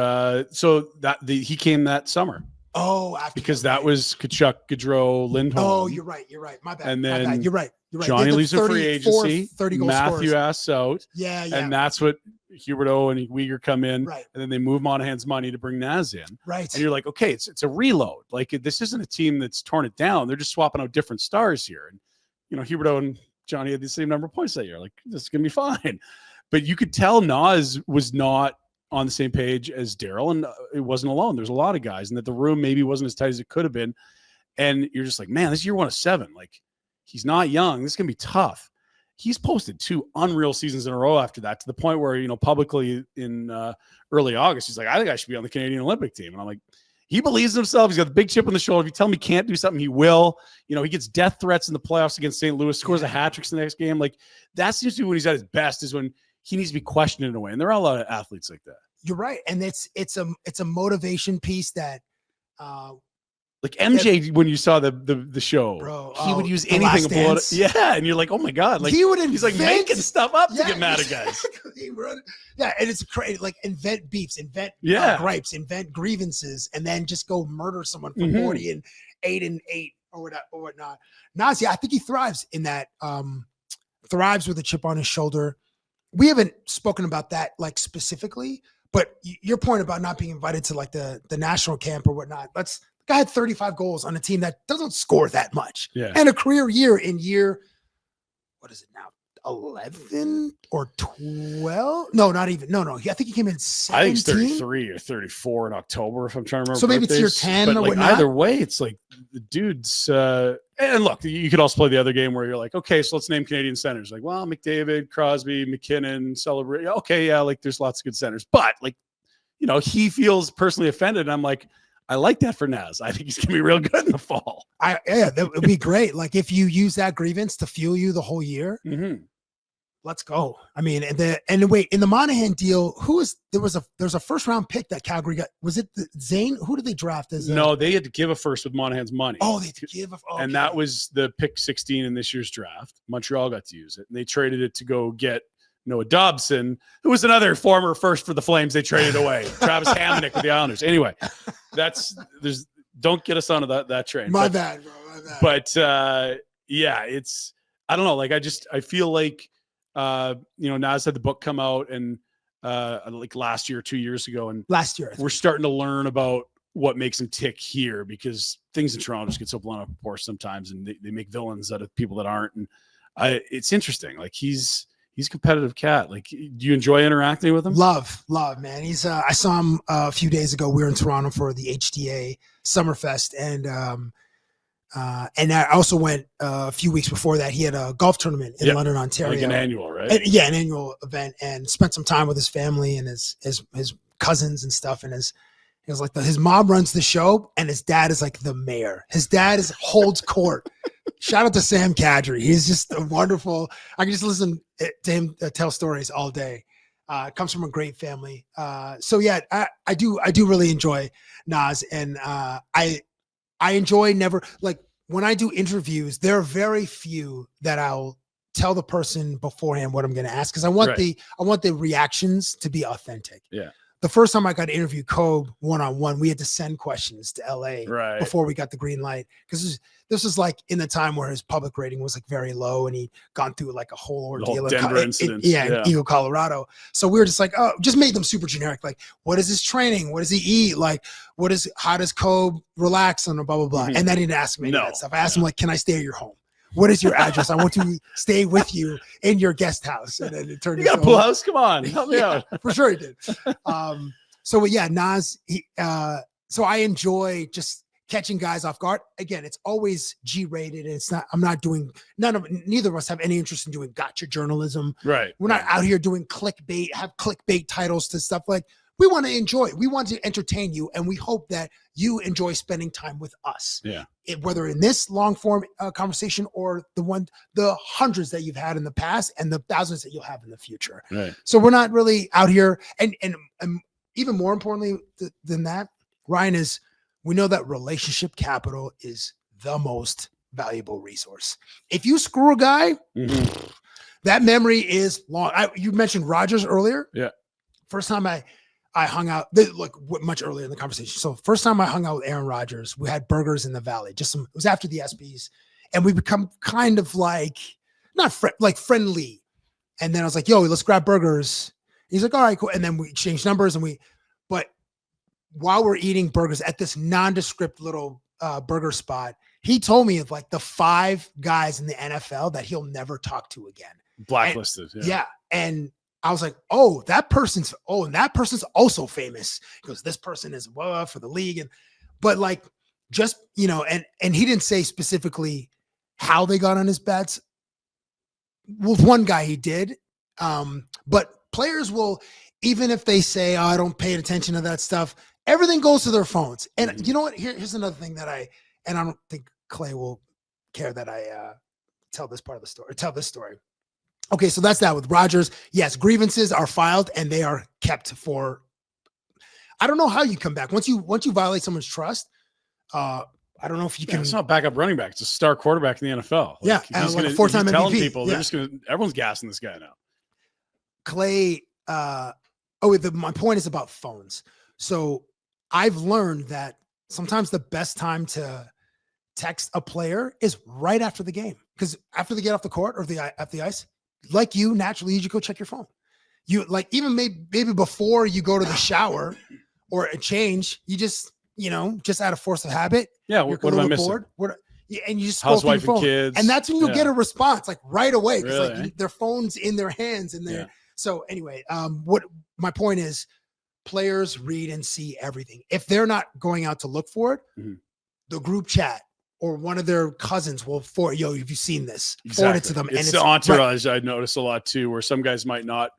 he came that summer. Oh, because that was Kachuk, Gaudreau, Lindholm. Oh, you're right. My bad. And then You're right. Johnny leaves in free agency. 30 goal Matthew asks out. Yeah. And that's what Huberdeau and Uyghur come in. Right. And then they move Monahan's money to bring Naz in. Right. And you're like, okay, it's a reload. Like this isn't a team that's torn it down. They're just swapping out different stars here. And Huberdeau and Johnny had the same number of points that year. Like this is gonna be fine. But you could tell Nas was not on the same page as Daryl, and it wasn't alone. There's a lot of guys, and that the room maybe wasn't as tight as it could have been. And you're just like, man, this is year 1 of 7. Like, he's not young. This is going to be tough. He's posted 2 unreal seasons in a row after that, to the point where, publicly in early August, he's like, I think I should be on the Canadian Olympic team. And I'm like, he believes in himself. He's got the big chip on the shoulder. If you tell him he can't do something, he will. He gets death threats in the playoffs against St. Louis, scores a hat trick in the next game. Like, that seems to be when he's at his best, is when he needs to be questioned in a way. And there are a lot of athletes like that. You're right. And it's a motivation piece that like MJ, when you saw the show, bro, he would use anything to blow it. Yeah. And you're like, oh my God. Like he's like making stuff up to get mad at guys. Yeah. And it's crazy. Like invent beefs, invent gripes, invent grievances, and then just go murder someone for 40 and 8-8 or whatnot. Nas, I think he thrives in that, thrives with a chip on his shoulder. We haven't spoken about that like specifically, but your point about not being invited to like the national camp or whatnot. The guy had 35 goals on a team that doesn't score that much. Yeah. And a career year in what is it now? 11 or 12? No, not even. No. I think he came in 17. I think it's 33 or 34 in October, if I'm trying to remember. So maybe it's year 10 or like whatnot. Either way, it's like the dude's. And look, you could also play the other game where you're like, okay, so let's name Canadian centers. Like, well, McDavid, Crosby, McKinnon, Celebrate. Okay, yeah, like there's lots of good centers. But like, he feels personally offended. And I'm like, I like that for Naz. I think he's gonna be real good in the fall. That would be great. Like if you use that grievance to fuel you the whole year. Mm-hmm. Let's go. I mean, and wait, in the Monahan deal, there's a first round pick that Calgary got. Was it Zane? Who did they draft as? No, they had to give a first with Monahan's money. Oh, they had to give and that was the pick 16 in this year's draft. Montreal got to use it, and they traded it to go get Noah Dobson, who was another former first for the Flames. They traded away Travis Hamonic with the Islanders. Anyway, don't get us onto that train. My bad, bro. My bad. But yeah, it's I don't know. Like I feel like. Nas had the book come out and like last year, 2 years ago, and last year we're starting to learn about what makes him tick here, because things in Toronto just get so blown out of proportion sometimes, and they make villains out of people that aren't. And it's interesting. Like he's a competitive cat. Like, do you enjoy interacting with him? Love, man. He's I saw him a few days ago. We were in Toronto for the HTA Summerfest, and I also went a few weeks before that. He had a golf tournament in London, Ontario. Like an annual, right? An annual event, and spent some time with his family and his cousins and stuff. And he was like, his mom runs the show, and his dad is like the mayor. His dad holds court. Shout out to Sam Kadri. He's just a wonderful. I can just listen to him tell stories all day. Comes from a great family. So yeah, I do really enjoy Nas, and I enjoy when I do interviews, there are very few that I'll tell the person beforehand what I'm going to ask, because I want the reactions to be authentic. Yeah. the first time I got to interview Kobe one-on-one, we had to send questions to LA Right. before we got the green light. Because this was like in the time where his public rating was like very low and he'd gone through like a whole ordeal. Denver incident. In Eagle, Colorado. So we were just like, oh, just made them super generic. Like, what is his training? What does he eat? Like, how does Kobe relax on a blah, blah, blah. And then he didn't ask me any of that stuff. I asked him like, can I stay at your home? What is your address? I want to stay with you in your guest house. And then it turned You got a pool house? Come on. Help me out. For sure he did. So yeah, Nas, so I enjoy just catching guys off guard. Again, it's always G-rated, and neither of us have any interest in doing gotcha journalism. Right. We're not out here doing clickbait titles to stuff. Like, we want to enjoy it. We want to entertain you, and we hope that you enjoy spending time with us. Yeah. Whether in this long form conversation or the hundreds that you've had in the past and the thousands that you'll have in the future. Right. So we're not really out here. And even more importantly than that, Ryan, we know that relationship capital is the most valuable resource. If you screw a guy, that memory is long. You mentioned Rodgers earlier. Yeah. First time I hung out, much earlier in the conversation. So first time I hung out with Aaron Rodgers, we had burgers in the Valley. It was after the ESPYs, and we become kind of like friendly. And then I was like, "Yo, let's grab burgers." He's like, "All right, cool." And then we changed numbers, but while we're eating burgers at this nondescript little burger spot, he told me of like the 5 guys in the NFL that he'll never talk to again. Blacklisted. Yeah. And I was like, and that person's also famous. He goes, this person is for the league. But like, just, and he didn't say specifically how they got on his bets. With one guy he did. But players will, even if they say, I don't pay attention to that stuff, everything goes to their phones. And you know what? Here's another thing I don't think Clay will care that I tell this story. Okay, so that's that with Rodgers. Yes, grievances are filed and they are kept for. I don't know how you come back once you violate someone's trust. I don't know if you can. It's not backup running back; it's a star quarterback in the NFL. And like a 4-time MVP. Telling people they're just everyone's gassing this guy now. Clay. My point is about phones. So I've learned that sometimes the best time to text a player is right after the game, because after they get off the court or at the ice. Like you naturally go check your phone. You like even maybe before you go to the shower or a change, you just out of force of habit. Yeah. What am I missing? And you just scroll through your phone. Kids. And that's when you'll get a response like right away. Because really? Their phone's in their hands and So anyway, what my point is, players read and see everything. If they're not going out to look for it, the group chat or one of their cousins will have you seen this? Exactly. Forward it to them. It's the entourage. I notice a lot too, where some guys might not,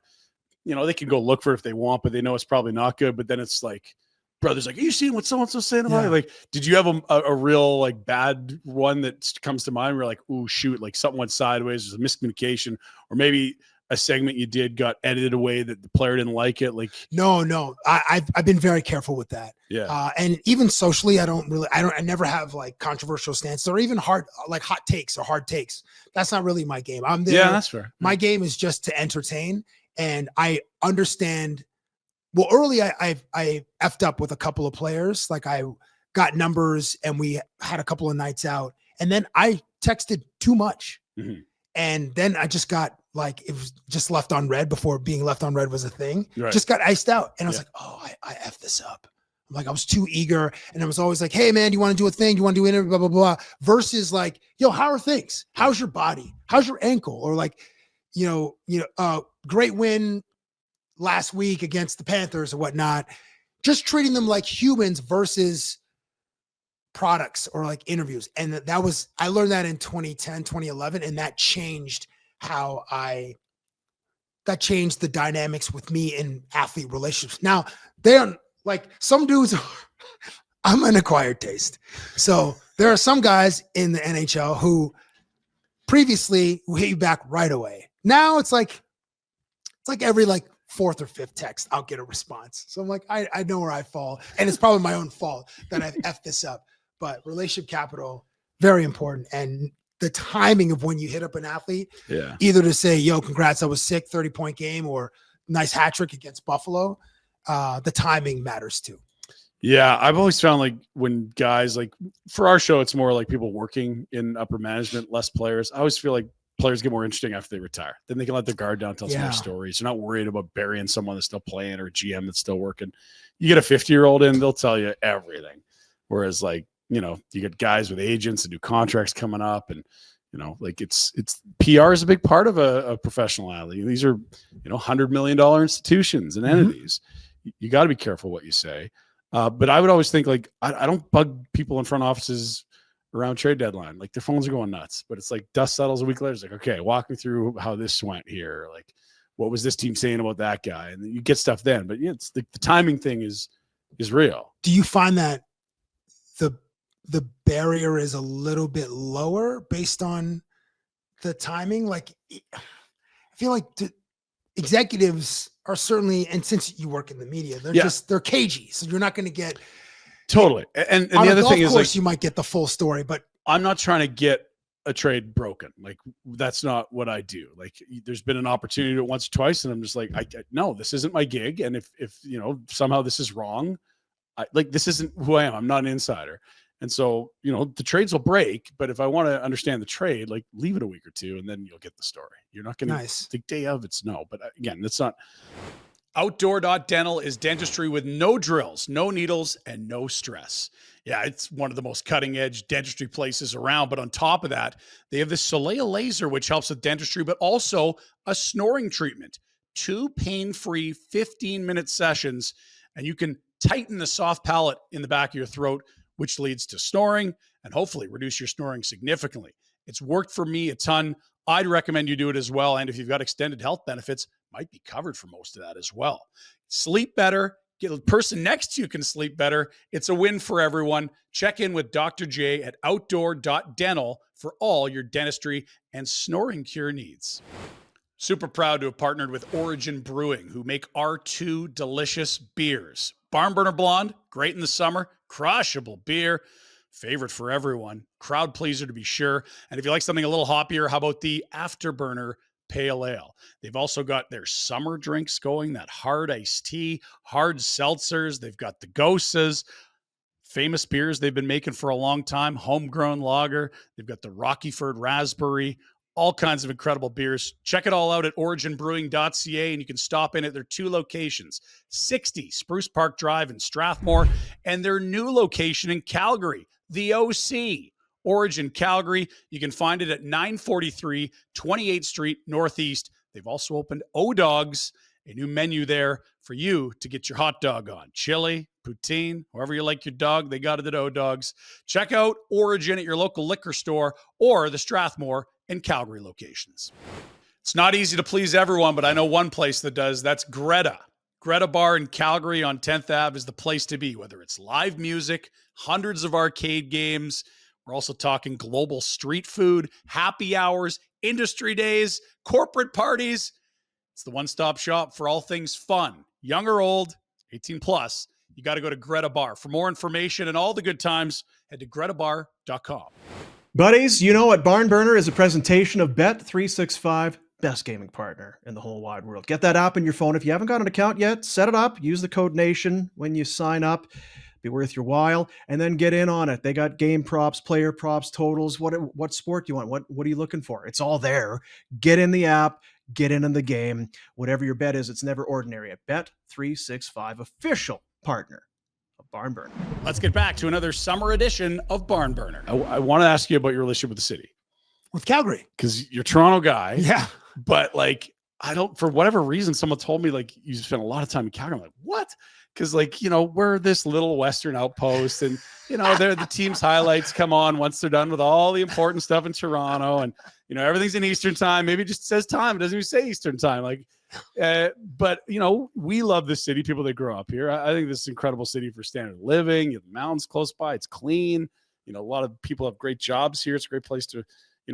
they can go look for it if they want, but they know it's probably not good. But then it's like, brother's like, are you seeing what so-and-so saying about it? Like, did you have a real like bad one that comes to mind where you're like, ooh, shoot, like something went sideways, there's a miscommunication, or maybe a segment you did got edited away that the player didn't like it? Like, no, I've been very careful with that. Yeah. And even socially, I never have like controversial stances or even hot takes or hard takes. That's not really my game. I'm there. Yeah, that's fair. My game is just to entertain. And I understand. Well, early I effed up with a couple of players. Like I got numbers and we had a couple of nights out, and then I texted too much. And then I just got like, it was just left on red before being left on red was a thing. Right. Just got iced out. And I was like, I effed this up. I'm like, I was too eager. And I was always like, hey man, do you want to do a thing? Do you want to do interview? Blah, blah, blah. Versus like, yo, how are things? How's your body? How's your ankle? Or like, great win last week against the Panthers or whatnot. Just treating them like humans versus products or like interviews. And I learned that in 2010, 2011. And that changed that changed the dynamics with me in athlete relationships. Now they're like some dudes, I'm an acquired taste. So there are some guys in the NHL who previously will hit you back right away. Now it's like every like 4th or 5th text, I'll get a response. So I'm like, I know where I fall, and it's probably my own fault that I've effed this up. But relationship capital, very important. And the timing of when you hit up an athlete, either to say, yo, congrats, I was sick, 30-point game, or nice hat trick against Buffalo. the timing matters too. Yeah, I've always found like when guys like for our show, it's more like people working in upper management, less players. I always feel like players get more interesting after they retire. Then they can let their guard down, tell some more stories. You're not worried about burying someone that's still playing or a GM that's still working. You get a 50-year-old in, they'll tell you everything. Whereas like, you get guys with agents and new contracts coming up, and like it's PR is a big part of a professional athlete. These are, $100 million institutions and entities. You got to be careful what you say. But I would always think like, I don't bug people in front offices around trade deadline. Like their phones are going nuts, but it's like dust settles a week later. It's like, okay, walk me through how this went here. Like, what was this team saying about that guy? And you get stuff then, but it's the timing thing is real. Do you find that the barrier is a little bit lower based on the timing? Like, I feel like executives are certainly, and since you work in the media, they're cagey. So you're not going to get totally. And the other thing is, like, you might get the full story, but I'm not trying to get a trade broken. Like that's not what I do. Like there's been an opportunity to do it once or twice, and I'm just like, no, this isn't my gig. And if somehow this is wrong, this isn't who I am. I'm not an insider. And so, the trades will break, but if I want to understand the trade, like leave it a week or two and then you'll get the story. You're not going to the day of it's no, but again, that's not. Outdoor.dental is dentistry with no drills, no needles, and no stress. Yeah, it's one of the most cutting edge dentistry places around. But on top of that, they have this Soleil laser, which helps with dentistry, but also a snoring treatment, 2 pain-free 15-minute sessions. And you can tighten the soft palate in the back of your throat, which leads to snoring and hopefully reduce your snoring significantly. It's worked for me a ton. I'd recommend you do it as well. And if you've got extended health benefits, might be covered for most of that as well. Sleep better. Get a person next to you can sleep better. It's a win for everyone. Check in with Dr. J at outdoor.dental for all your dentistry and snoring cure needs. Super proud to have partnered with Origin Brewing, who make our 2 delicious beers. Barnburner Blonde, great in the summer, crushable beer, favorite for everyone, crowd pleaser to be sure. And if you like something a little hoppier, how about the Afterburner Pale Ale? They've also got their summer drinks going, that hard iced tea, hard seltzers. They've got the Gosas, famous beers they've been making for a long time, homegrown lager. They've got the Rockyford Raspberry, all kinds of incredible beers. Check it all out at originbrewing.ca, and you can stop in at their 2 locations, 60 Spruce Park Drive in Strathmore, and their new location in Calgary, the OC. Origin Calgary. You can find it at 943 28th Street Northeast. They've also opened O-Dogs, a new menu there for you to get your hot dog on. Chili, poutine, however you like your dog, they got it at O-Dogs. Check out Origin at your local liquor store or the Strathmore and Calgary locations. It's not easy to please everyone, but I know one place that does. That's Greta. Greta Bar in Calgary on 10th Ave is the place to be, whether it's live music, hundreds of arcade games. We're also talking global street food, happy hours, industry days, corporate parties. It's the one-stop shop for all things fun, young or old, 18 plus. You got to go to Greta Bar. For more information and all the good times, head to gretabar.com. Buddies, at Barnburner is a presentation of Bet365, best gaming partner in the whole wide world. Get that app on your phone. If you haven't got an account yet, set it up. Use the code NATION when you sign up. Be worth your while, and then get in on it. They got game props, player props, totals. What sport do you want? What are you looking for? It's all there. Get in the app, get in the game. Whatever your bet is, it's never ordinary. At Bet365, official partner of Barnburner. Let's get back to another summer edition of Barnburner. I want to ask you about your relationship with the city. With Calgary. Because you're a Toronto guy. Yeah. But for whatever reason, someone told me you spent a lot of time in Calgary. I'm like, what? Because we're this little Western outpost, and they're the team's highlights come on once they're done with all the important stuff in Toronto, and everything's in Eastern time. Maybe it just says time, it doesn't even say Eastern time. But we love this city. People that grow up here, I think this is an incredible city for standard of living. You have the mountains close by. It's clean. A lot of people have great jobs here. It's a great place to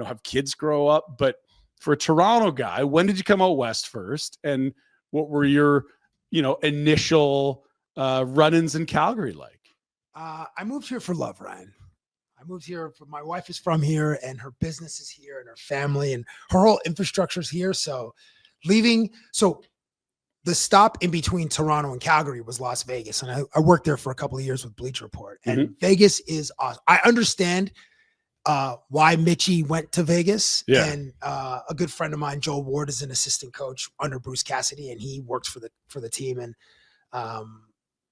have kids grow up. But for a Toronto guy, when did you come out west first, and what were your initial run-ins in Calgary like? I moved here for love, Ryan. I moved here my wife is from here, and her business is here, and her family and her whole infrastructure is here. So the stop in between Toronto and Calgary was Las Vegas. And I worked there for a couple of years with Bleacher Report. And Vegas is awesome. I understand why Mitchie went to Vegas. Yeah. And a good friend of mine, Joel Ward, is an assistant coach under Bruce Cassidy, and he works for the team.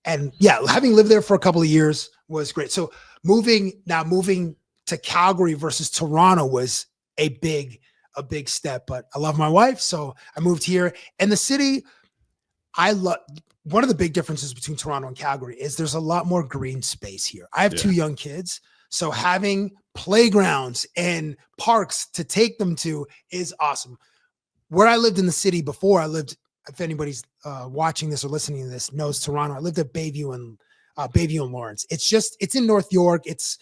And yeah, having lived there for a couple of years was great. So moving to Calgary versus Toronto was a big step, but I love my wife. So I moved here, and the city, one of the big differences between Toronto and Calgary is there's a lot more green space here. I have 2 young kids. So having playgrounds and parks to take them to is awesome. Where I lived in the city before, if anybody's watching this or listening to this knows Toronto, I lived at Bayview and Lawrence. It's in North York. It's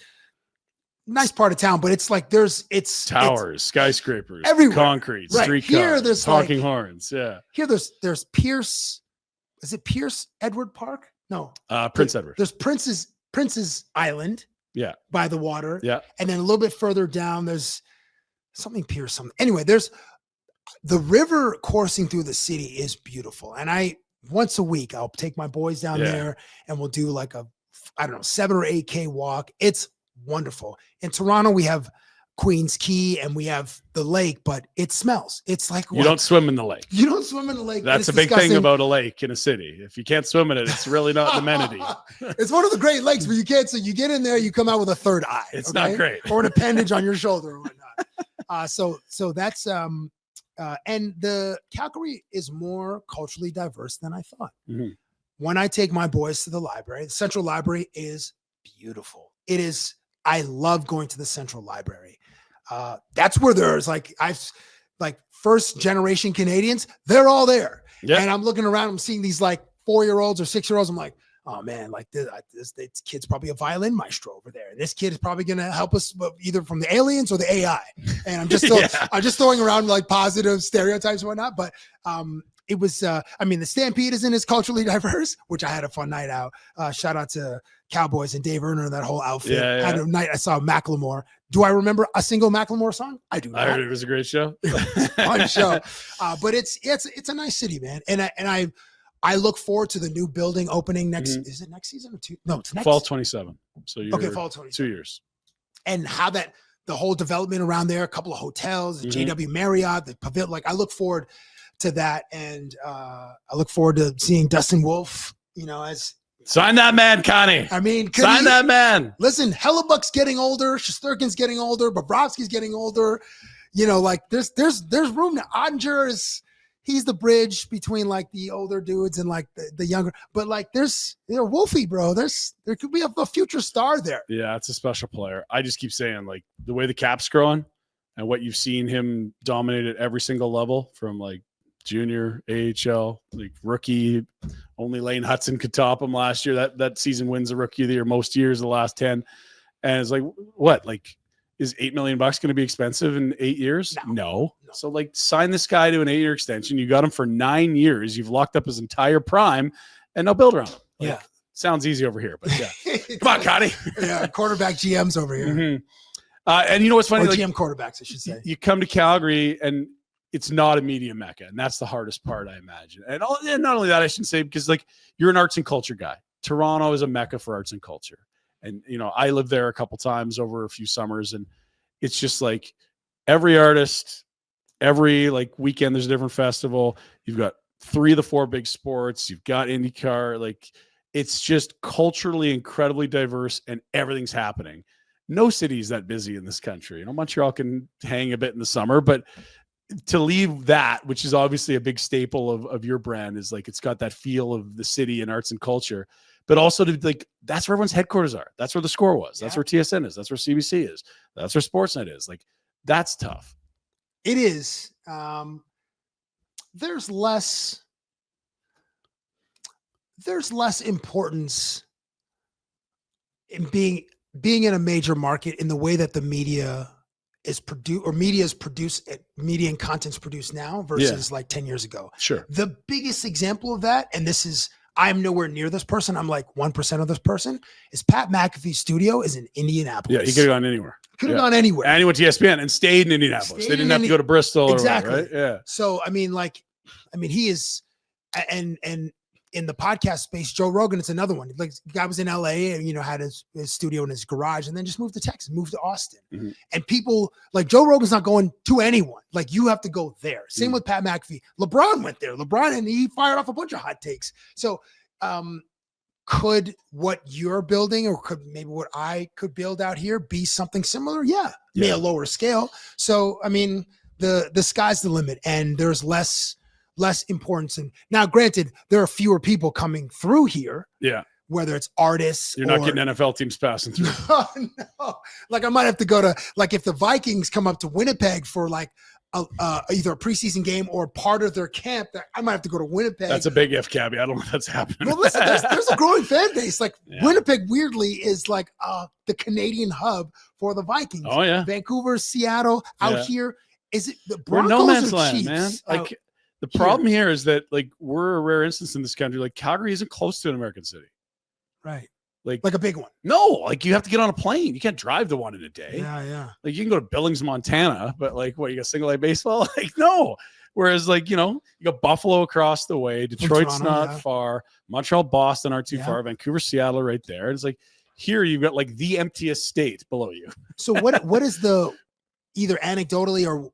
a nice part of town, but it's like it's towers, skyscrapers, everywhere. Concrete, Right. street Here, cars, there's honking horns. Yeah. Here there's Pierce. Is it Pierce Edward Park? No. Prince Edward. There's Prince's Island. Yeah. By the water. Yeah. And then a little bit further down, there's something Pierce. Something. Anyway, there's the river coursing through the city is beautiful. And once a week, I'll take my boys down there and we'll do like 7 or 8K walk. It's wonderful. In Toronto, we have Queens Quay and we have the lake, but it smells. It's like you don't swim in the lake. You don't swim in the lake. That's a big thing about a lake in a city. If you can't swim in it, it's really not an amenity. It's one of the great lakes, but you can't. So you get in there, you come out with a third eye. It's not great, or an appendage on your shoulder or whatnot. So that's and the Calgary is more culturally diverse than I thought. When I take my boys to the library, the Central Library is beautiful. It is. I love going to the Central Library. That's where there's first generation Canadians, they're all there. Yeah. And I'm looking around, I'm seeing these like 4-year-olds or 6-year-olds. I'm like, oh man, like this kid's probably a violin maestro over there. And this kid is probably going to help us either from the aliens or the AI. And I'm just, I'm just throwing around like positive stereotypes and whatnot. But it was, the Stampede isn't as culturally diverse, which I had a fun night out. Shout out to Cowboys and Dave Erner and that whole outfit. Yeah. I had a night I saw Macklemore. Do I remember a single Macklemore song? I do not. I heard it was a great show. Fun show. But it's a nice city, man. And I look forward to the new building opening next. Is it next season or two? No, it's next fall 27. So you're fall 27. 2 years. And how the whole development around there, a couple of hotels, the JW Marriott, the pavilion. Like I look forward to that, and I look forward to seeing Dustin Wolf. As sign that man, Connie. Sign that man. Listen, Hellebuck's getting older, Shesterkin's getting older, Bobrovsky's getting older. There's room now. Ottinger he's the bridge between like the older dudes and like the younger. But like there's Wolfie, bro. There could be a future star there. Yeah, it's a special player. I just keep saying like the way the cap's growing and what you've seen him dominate at every single level from like junior, AHL, like rookie. Only Lane Hudson could top him last year. That season wins the rookie of the year most years, the last 10. And it's like, what? Like, is $8 million going to be expensive in 8 years? No. So like sign this guy to an 8-year extension. You got him for 9 years. You've locked up his entire prime and now build around him. Like, sounds easy over here, but yeah. Come on, Connie. Yeah. Quarterback GMs over here. And you know what's funny? Or GM quarterbacks, I should say. You come to Calgary and it's not a media mecca. And that's the hardest part, I imagine. And not only that, I shouldn't say, because like you're an arts and culture guy. Toronto is a mecca for arts and culture. And, I lived there a couple times over a few summers, and it's just like every artist, every like weekend, there's a different festival. You've got 3 of the 4 big sports. You've got IndyCar. Like it's just culturally incredibly diverse and everything's happening. No city is that busy in this country. Montreal can hang a bit in the summer, but to leave that, which is obviously a big staple of your brand, is like, it's got that feel of the city and arts and culture. But also to like, that's where everyone's headquarters are. That's where the Score was. That's where TSN is. That's where CBC is. That's where Sportsnet is. Like, that's tough. It is. There's less importance in being in a major market in the way that the media is produced, or media and content's produced now versus like 10 years ago. Sure. The biggest example of that, and this is, I'm nowhere near this person, I'm like 1% of this person, is Pat McAfee's studio is in Indianapolis. Yeah, he could have gone anywhere. Could have gone anywhere. And he went to ESPN and stayed in Indianapolis. They didn't have to go to Bristol. Exactly. Or whatever, right? Yeah. So, he is, and in the podcast space, Joe Rogan, it's another one. Like the guy was in LA and, had his studio in his garage and then just moved to Texas, moved to Austin. Mhm. And people like Joe Rogan's not going to anyone. Like you have to go there. Same with Pat McAfee. LeBron went there. And he fired off a bunch of hot takes. So, could what you're building or could maybe what I could build out here be something similar? Yeah. Maybe a lower scale. So, I mean, the sky's the limit and there's less importance. And now granted, there are fewer people coming through here. Yeah. Whether it's artists. You're not getting NFL teams passing through. Oh, no. Like I might have to go to, like if the Vikings come up to Winnipeg for like either a preseason game or part of their camp, that I might have to go to Winnipeg. That's a big if, Cabbie. I don't know if that's happening. Well, listen, there's a growing fan base. Like Winnipeg, weirdly, is like the Canadian hub for the Vikings. Oh yeah, Vancouver, Seattle, out here. Is it the We're Broncos no man's or land, Chiefs? man. Like the problem here is that like we're a rare instance in this country. Like Calgary isn't close to an American city, right? Like a big one. No, like you have to get on a plane. You can't drive the one in a day. Yeah. Like you can go to Billings, Montana, but like what, you got single A baseball? Like no. Whereas like, you got Buffalo across the way, Detroit's Toronto, not far, Montreal, Boston aren't too far, Vancouver, Seattle right there. It's like here you've got like the emptiest state below you. So what is the either anecdotally or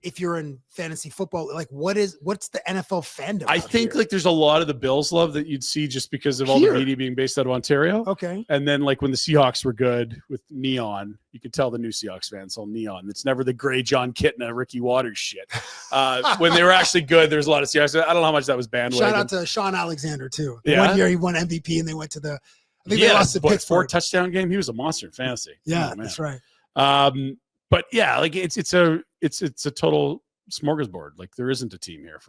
if you're in fantasy football, like what's the NFL fandom? I think like there's a lot of the Bills love that you'd see just because of all the media being based out of Ontario. Okay. And then like when the Seahawks were good with neon, you could tell the new Seahawks fans all neon. It's never the gray John Kitna, Ricky Waters shit. When they were actually good, there's a lot of Seahawks. I don't know how much that was bandwagon. Shout out to Sean Alexander too. Yeah. 1 year he won MVP and they went to the they lost to Pittsburgh. 4-touchdown game. He was a monster in fantasy. Yeah, that's right. But yeah, like it's a total smorgasbord. Like there isn't a team here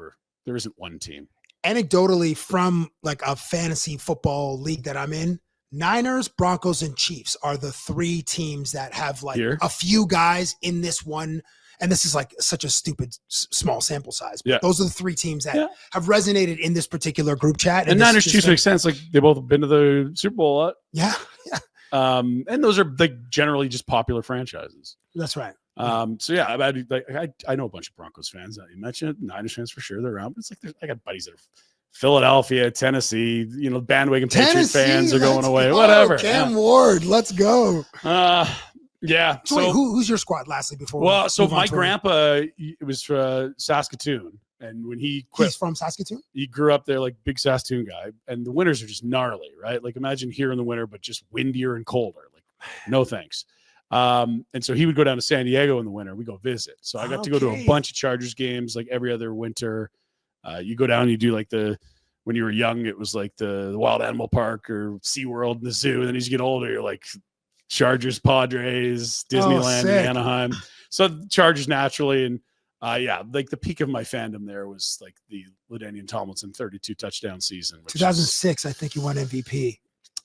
there isn't one team. Anecdotally, from like a fantasy football league that I'm in, Niners, Broncos, and Chiefs are the three teams that have like a few guys in this one. And this is like such a stupid small sample size. But those are the three teams that have resonated in this particular group chat. And Niners, Chiefs make sense. Like they both been to the Super Bowl a lot. Yeah. And those are like generally just popular franchises. That's right. So yeah, I know a bunch of Broncos fans that you mentioned, Niners fans for sure. They're around, but it's like I got buddies that are Philadelphia, Tennessee, bandwagon Patriot fans are going away. Whatever. Cam Ward, let's go. Yeah. So wait, who's your squad? Lastly, before my grandpa, it was Saskatoon, and when he's from Saskatoon, he grew up there, like big Saskatoon guy, and the winters are just gnarly, right? Like imagine here in the winter, but just windier and colder. Like no thanks. And so he would go down to San Diego in the winter. We go visit. So I got to go to a bunch of Chargers games like every other winter. You go down, you do like when you were young, it was like the Wild Animal Park or SeaWorld and the zoo. And then as you get older, you're like Chargers, Padres, Disneyland, and Anaheim. So Chargers naturally. And like the peak of my fandom there was like the LaDainian Tomlinson 32 touchdown season. 2006, I think he won MVP.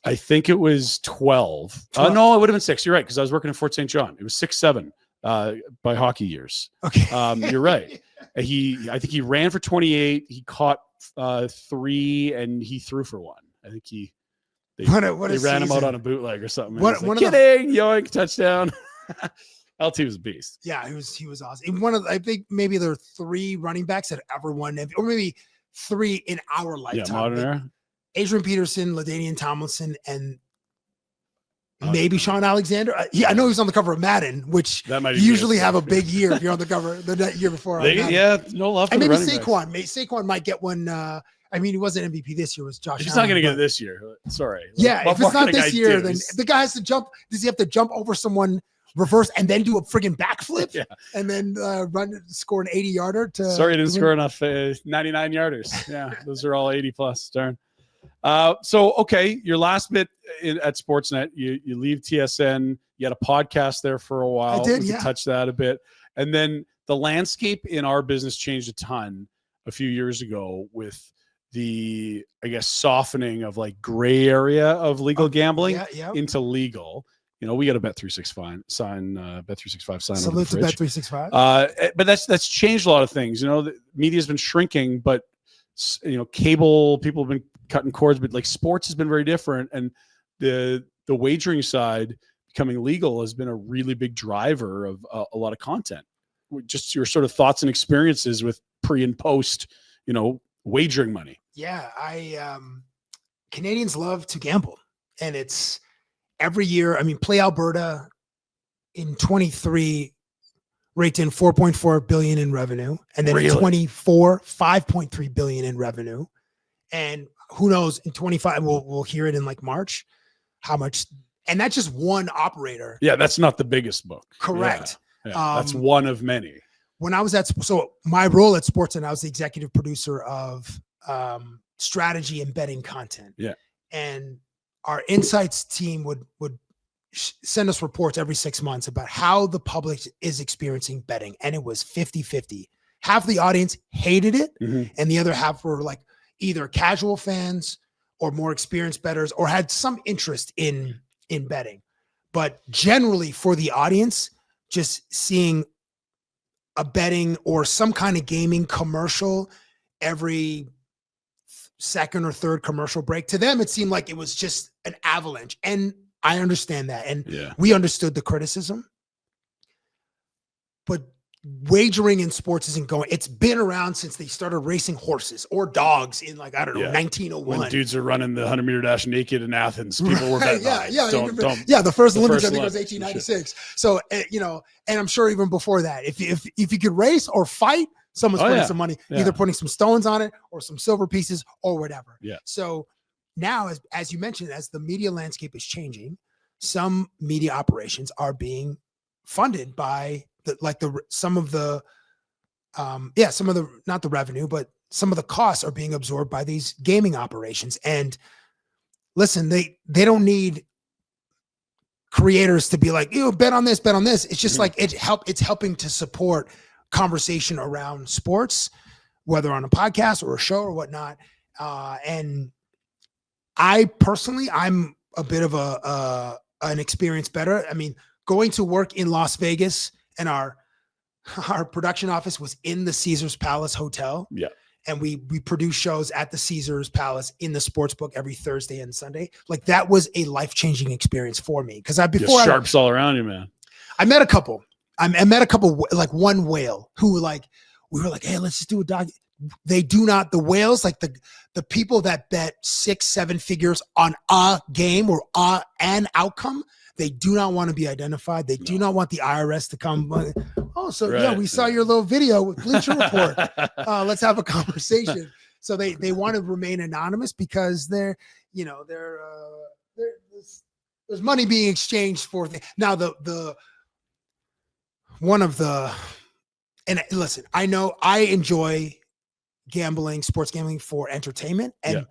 I think it was 12. No, it would have been 6. You're right, because I was working in Fort St. John. It was 6-7 by hockey years. Okay. You're right. I think he ran for 28. He caught 3 and he threw for 1. I think they ran him out on a bootleg or something. Yoink, touchdown. LT was a beast. Yeah, he was awesome. I think maybe there are 3 running backs that ever won MVP, or maybe 3 in our lifetime. Yeah, modern era. Adrian Peterson, LaDainian Tomlinson, and maybe Sean Alexander. I know he was on the cover of Madden, which you usually have a big year if you're on the cover the year before. No love for and the maybe Saquon. Saquon might get one. I mean, he wasn't MVP this year. It was Josh He's Allen, not going to get it this year. Sorry. Yeah, if it's not this year, then the guy has to jump. Does he have to jump over someone, reverse, and then do a friggin' backflip? Yeah. And then score an 80-yarder? Sorry, he didn't score enough 99-yarders. Yeah, those are all 80-plus. Darn. Okay, your last bit at Sportsnet, you leave TSN. You had a podcast there for a while. I did, we could touch that a bit. And then the landscape in our business changed a ton a few years ago with the, I guess, softening of like gray area of legal gambling into legal. We got a Bet365 sign. Bet365 sign. Salute to Bet365. But that's changed a lot of things. The media's been shrinking, but cable people have been cutting cords, but like sports has been very different, and the wagering side becoming legal has been a really big driver of a lot of content. Just your sort of thoughts and experiences with pre and post, wagering money. Yeah, Canadians love to gamble, and it's every year. I mean, Play Alberta in 23 raked in 4.4 billion in revenue, and then in 24, 5.3 billion in revenue, and who knows in 25 we'll hear it in like March how much, and that's just one operator. Yeah, that's not the biggest book. Correct. Yeah, that's one of many. When I was so my role at Sportsnet, I was the executive producer of strategy and betting content. Yeah. And our insights team would send us reports every 6 months about how the public is experiencing betting. And it was 50-50. Half the audience hated it. Mm-hmm. And the other half were like either casual fans or more experienced bettors or had some interest in betting. But generally for the audience, just seeing a betting or some kind of gaming commercial every second or third commercial break, to them, it seemed like it was just an avalanche. And I understand that. And we understood the criticism, but wagering in sports isn't going. It's been around since they started racing horses or dogs in like, I don't know, 1901. When dudes are running the 100-meter dash naked in Athens, people were betting. The first Olympics, I think it was 1896. So, and I'm sure even before that, if you could race or fight, someone's putting some money, either putting some stones on it or some silver pieces or whatever. Yeah. So now, as you mentioned, as the media landscape is changing, some media operations are being funded by some of the not the revenue, but some of the costs are being absorbed by these gaming operations. And listen, they don't need creators to be like, bet on this, bet on this. It's just like it's helping to support conversation around sports, whether on a podcast or a show or whatnot. And I personally, I'm a bit of an experienced bettor. I mean, going to work in Las Vegas, and our production office was in the Caesars Palace Hotel. Yeah. And we produce shows at the Caesars Palace in the sports book every Thursday and Sunday. Like that was a life-changing experience for me. Cause sharps all around you, man. I met a couple, like one whale who we were like, hey, let's just do a dog. They do not, the whales, like the people that bet 6-7 figures on a game or an outcome, they do not want to be identified. They do not want the IRS to come. Oh, so we saw your little video with Bleacher Report. Let's have a conversation. So they want to remain anonymous because there's money being exchanged for now. And listen, I know I enjoy sports gambling for entertainment. And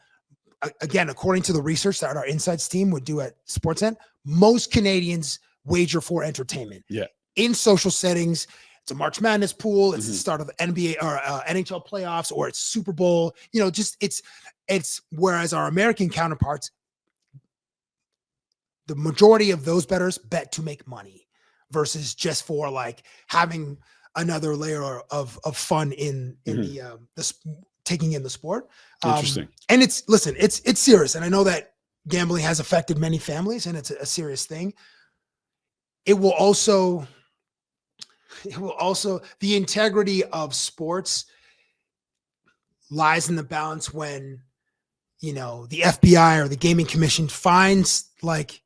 again, according to the research that our insights team would do at Sportsnet, most Canadians wager for entertainment. Yeah. In social settings, it's a March Madness pool, it's the start of the NBA or NHL playoffs, or it's Super Bowl. It's whereas our American counterparts, the majority of those bettors bet to make money versus just for like having another layer of fun in the taking in the sport. Interesting. And it's serious. And I know that gambling has affected many families and it's a serious thing. It will also, the integrity of sports lies in the balance when, the FBI or the Gaming Commission finds like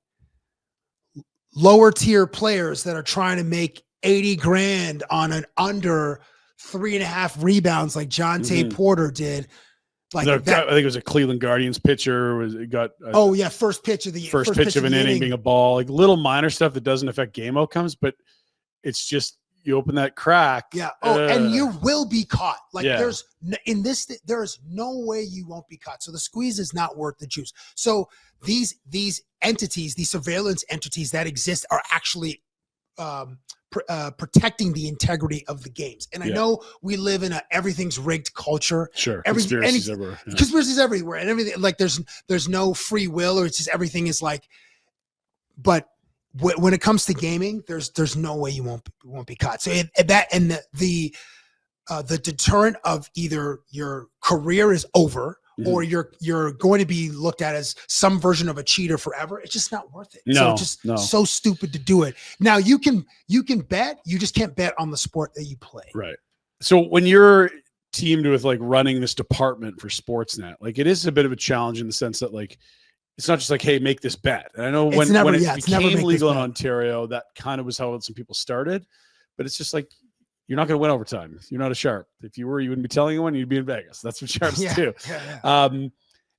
lower tier players that are trying to make 80 grand on an under 3.5 rebounds like Jonte Porter did. Like I think it was a Cleveland Guardians pitcher. First pitch of an inning being a ball, like little minor stuff that doesn't affect game outcomes, but it's just you open that crack. Yeah. And you will be caught. Like there's no way you won't be caught. So the squeeze is not worth the juice. So these entities, these surveillance entities that exist are actually protecting the integrity of the games. And I know we live in everything's rigged culture. Sure. Conspiracies everywhere. Yeah. Conspiracies everywhere. And everything, like there's no free will, or it's just everything is like, but when it comes to gaming, there's no way you won't be caught. So the deterrent of either your career is over or you're going to be looked at as some version of a cheater forever. It's just not worth it. So it's just so stupid to do it. Now you can bet, you just can't bet on the sport that you play. Right. So when you're teamed with like running this department for Sportsnet, like it is a bit of a challenge in the sense that like it's not just like, hey, make this bet. And I know when it became legal in Ontario, that kind of was how some people started. But it's just like, you're not going to win overtime. You're not a sharp. If you were, you wouldn't be telling anyone. You'd be in Vegas. That's what sharps do. And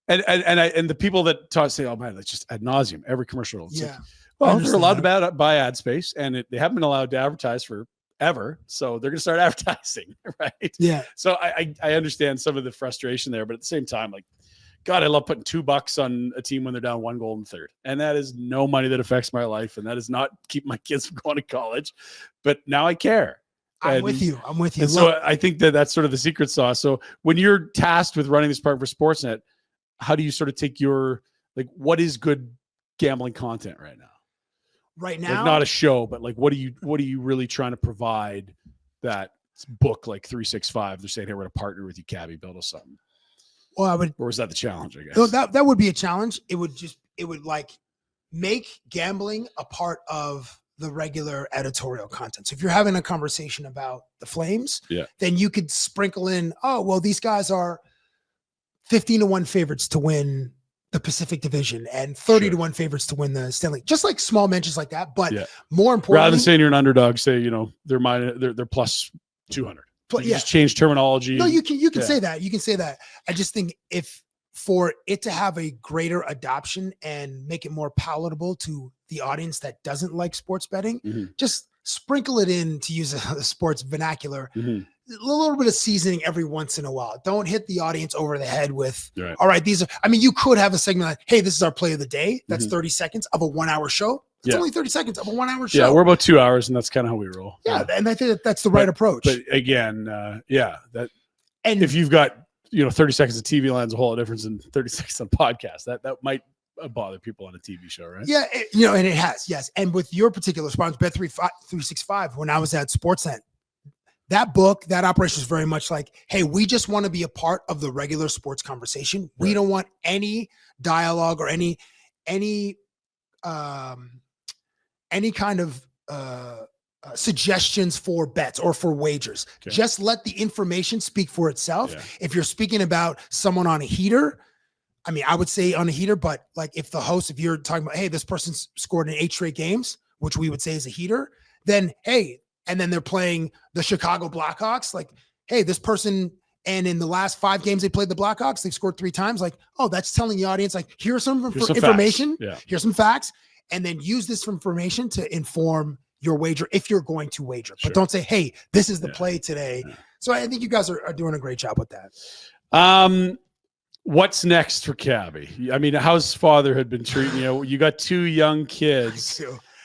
the people that say, oh man, that's just ad nauseum. Every commercial. It's like, well, they're allowed to buy ad space, and they haven't been allowed to advertise forever. So they're going to start advertising, right? Yeah. So I understand some of the frustration there, but at the same time, like, God, I love putting $2 on a team when they're down 1 goal in the third. And that is no money that affects my life. And that is not keep my kids from going to college. But now I care. I'm with you. And so I think that's sort of the secret sauce. So when you're tasked with running this part for Sportsnet, how do you sort of take your, like, what is good gambling content right now? Right now? Like, not a show, but like, what are you really trying to provide that book like 365? They're saying, hey, we're going to partner with you, Cabbie, build us something. Well, or was that the challenge, I guess? No, that would be a challenge. It would like make gambling a part of the regular editorial content. So if you're having a conversation about the Flames, then you could sprinkle in, oh, well, these guys are 15-1 favorites to win the Pacific Division and 30-1 favorites to win the Stanley. Just like small mentions like that. But more importantly, rather than saying you're an underdog, say, they're plus 200. Just change terminology. No, you can say that. You can say that. I just think if for it to have a greater adoption and make it more palatable to the audience that doesn't like sports betting, just sprinkle it in, to use a sports vernacular, a little bit of seasoning every once in a while. Don't hit the audience over the head with, all right, you could have a segment like, hey, this is our play of the day. That's 30 seconds of a 1 hour show. It's only 30 seconds of a 1 hour show. Yeah, we're about 2 hours, and that's kind of how we roll. Yeah, and I think that's the right approach. But again, and if you've got 30 seconds of TV land's a whole lot different than 30 seconds on podcast. That might bother people on a TV show, right? Yeah, and it has, yes. And with your particular sponsor, Bet365, when I was at Sportsnet, that book, that operation is very much like, hey, we just want to be a part of the regular sports conversation. Right. We don't want any dialogue or any kind of suggestions for bets or for wagers. Okay. Just let the information speak for itself. Yeah. If you're speaking about someone on a heater, I would say on a heater, but like if you're talking about, hey, this person's scored in 8 straight games, which we would say is a heater, then hey, and then they're playing the Chicago Blackhawks, like, hey, this person, and in the last 5 games they played the Blackhawks, they've scored 3 times. Like, oh, that's telling the audience, like, here's some information. Yeah. Here's some facts. And then use this information to inform your wager if you're going to wager. Sure. But don't say, hey, this is the play today. Yeah. So I think you guys are doing a great job with that. What's next for Cabbie? How's fatherhood been treating you? You got 2 young kids.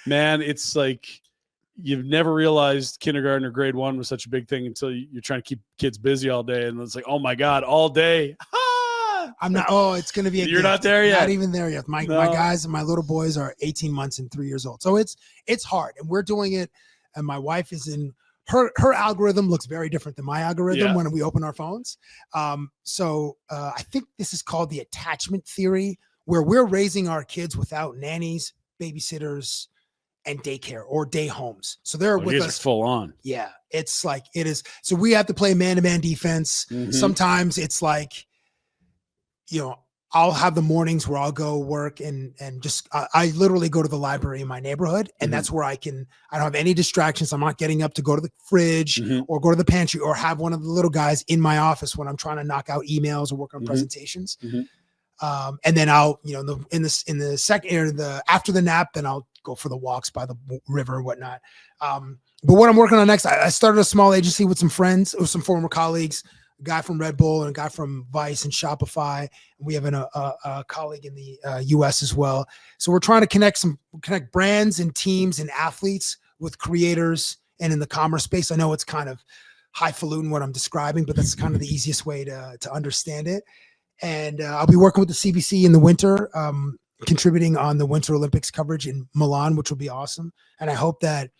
Man, it's like you've never realized kindergarten or grade 1 was such a big thing until you're trying to keep kids busy all day. And it's like, oh my God, all day. I'm not. Oh, it's going to be. You're not there yet. Not even there yet. My guys and my little boys are 18 months and 3 years old. So it's hard, and we're doing it. And my wife is in her algorithm looks very different than my algorithm when we open our phones. So I think this is called the attachment theory, where we're raising our kids without nannies, babysitters, and daycare or day homes. So they're with us full on. Yeah, it's like it is. So we have to play man-to-man defense. Mm-hmm. Sometimes it's like, I'll have the mornings where I'll go work and just, I literally go to the library in my neighborhood, and that's where I don't have any distractions. I'm not getting up to go to the fridge or go to the pantry or have one of the little guys in my office when I'm trying to knock out emails or work on presentations. And then I'll, in the second or after the nap, then I'll go for the walks by the river and whatnot. But what I'm working on next, I started a small agency with some friends, with some former colleagues, a guy from Red Bull and a guy from Vice and Shopify. And we have a colleague in the US as well. So we're trying to connect brands and teams and athletes with creators and in the commerce space. I know it's kind of highfalutin what I'm describing, but that's kind of the easiest way to understand it. And I'll be working with the CBC in the winter, contributing on the Winter Olympics coverage in Milan, which will be awesome. And I hope that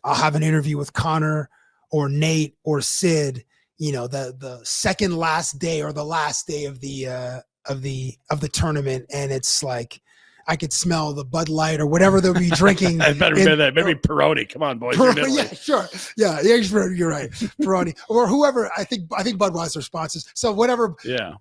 I'll have an interview with Connor or Nate or Sid, the second last day or the last day of the tournament. And it's like, I could smell the Bud Light or whatever they'll be drinking. It better be that. Maybe Peroni. Come on, boys. You're in Italy. Yeah, sure. Yeah, you're right. Peroni or whoever. I think Budweiser sponsors. So whatever. Yeah.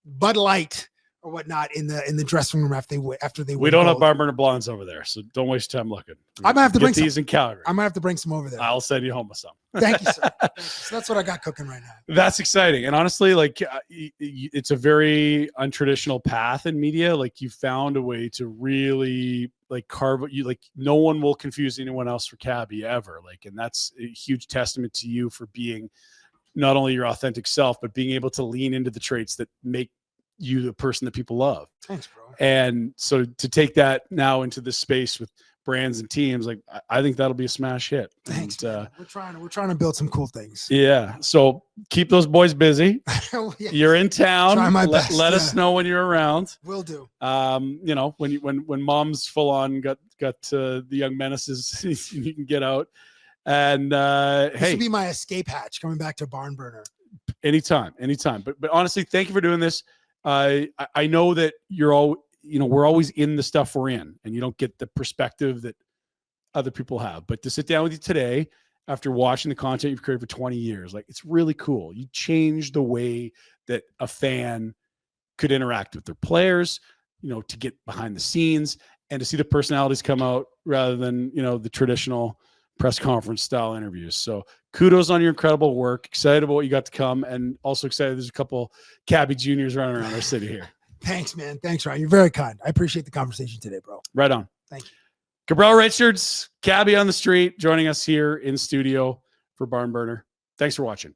Bud Light or whatnot in the dressing room after they. We don't have Barnburner blondes over there, so don't waste your time looking. I might have to bring these in Calgary. I might have to bring some over there. I'll send you home with some. Thank you, sir. Thank you. So that's what I got cooking right now. That's exciting, and honestly, like it's a very untraditional path in media. Like you found a way to really like carve you. Like no one will confuse anyone else for Cabbie ever. Like, and that's a huge testament to you for being not only your authentic self, but being able to lean into the traits that make you the person that people love. Thanks, bro. And so to take that now into this space with brands and teams, like I think that'll be a smash hit. Thanks. And, we're trying to build some cool things. Yeah. So keep those boys busy. Yeah. You're in town. Try my best. Let us know when you're around. Will do. When mom's full on got the young menaces, you can get out. And this will be my escape hatch coming back to Barnburner. Anytime. But honestly, thank you for doing this. I know that we're always in the stuff we're in, and you don't get the perspective that other people have. But to sit down with you today, after watching the content you've created for 20 years, like it's really cool. You changed the way that a fan could interact with their players, to get behind the scenes and to see the personalities come out rather than, the traditional press conference style interviews. So kudos on your incredible work. Excited about what you got to come, and also excited there's a couple Cabbie juniors running around our city here. Thanks, man. Thanks, Ryan. You're very kind. I appreciate the conversation today, bro. Right on. Thank you. Cabbie Richards, Cabbie on the street, joining us here in studio for Barnburner. Thanks for watching.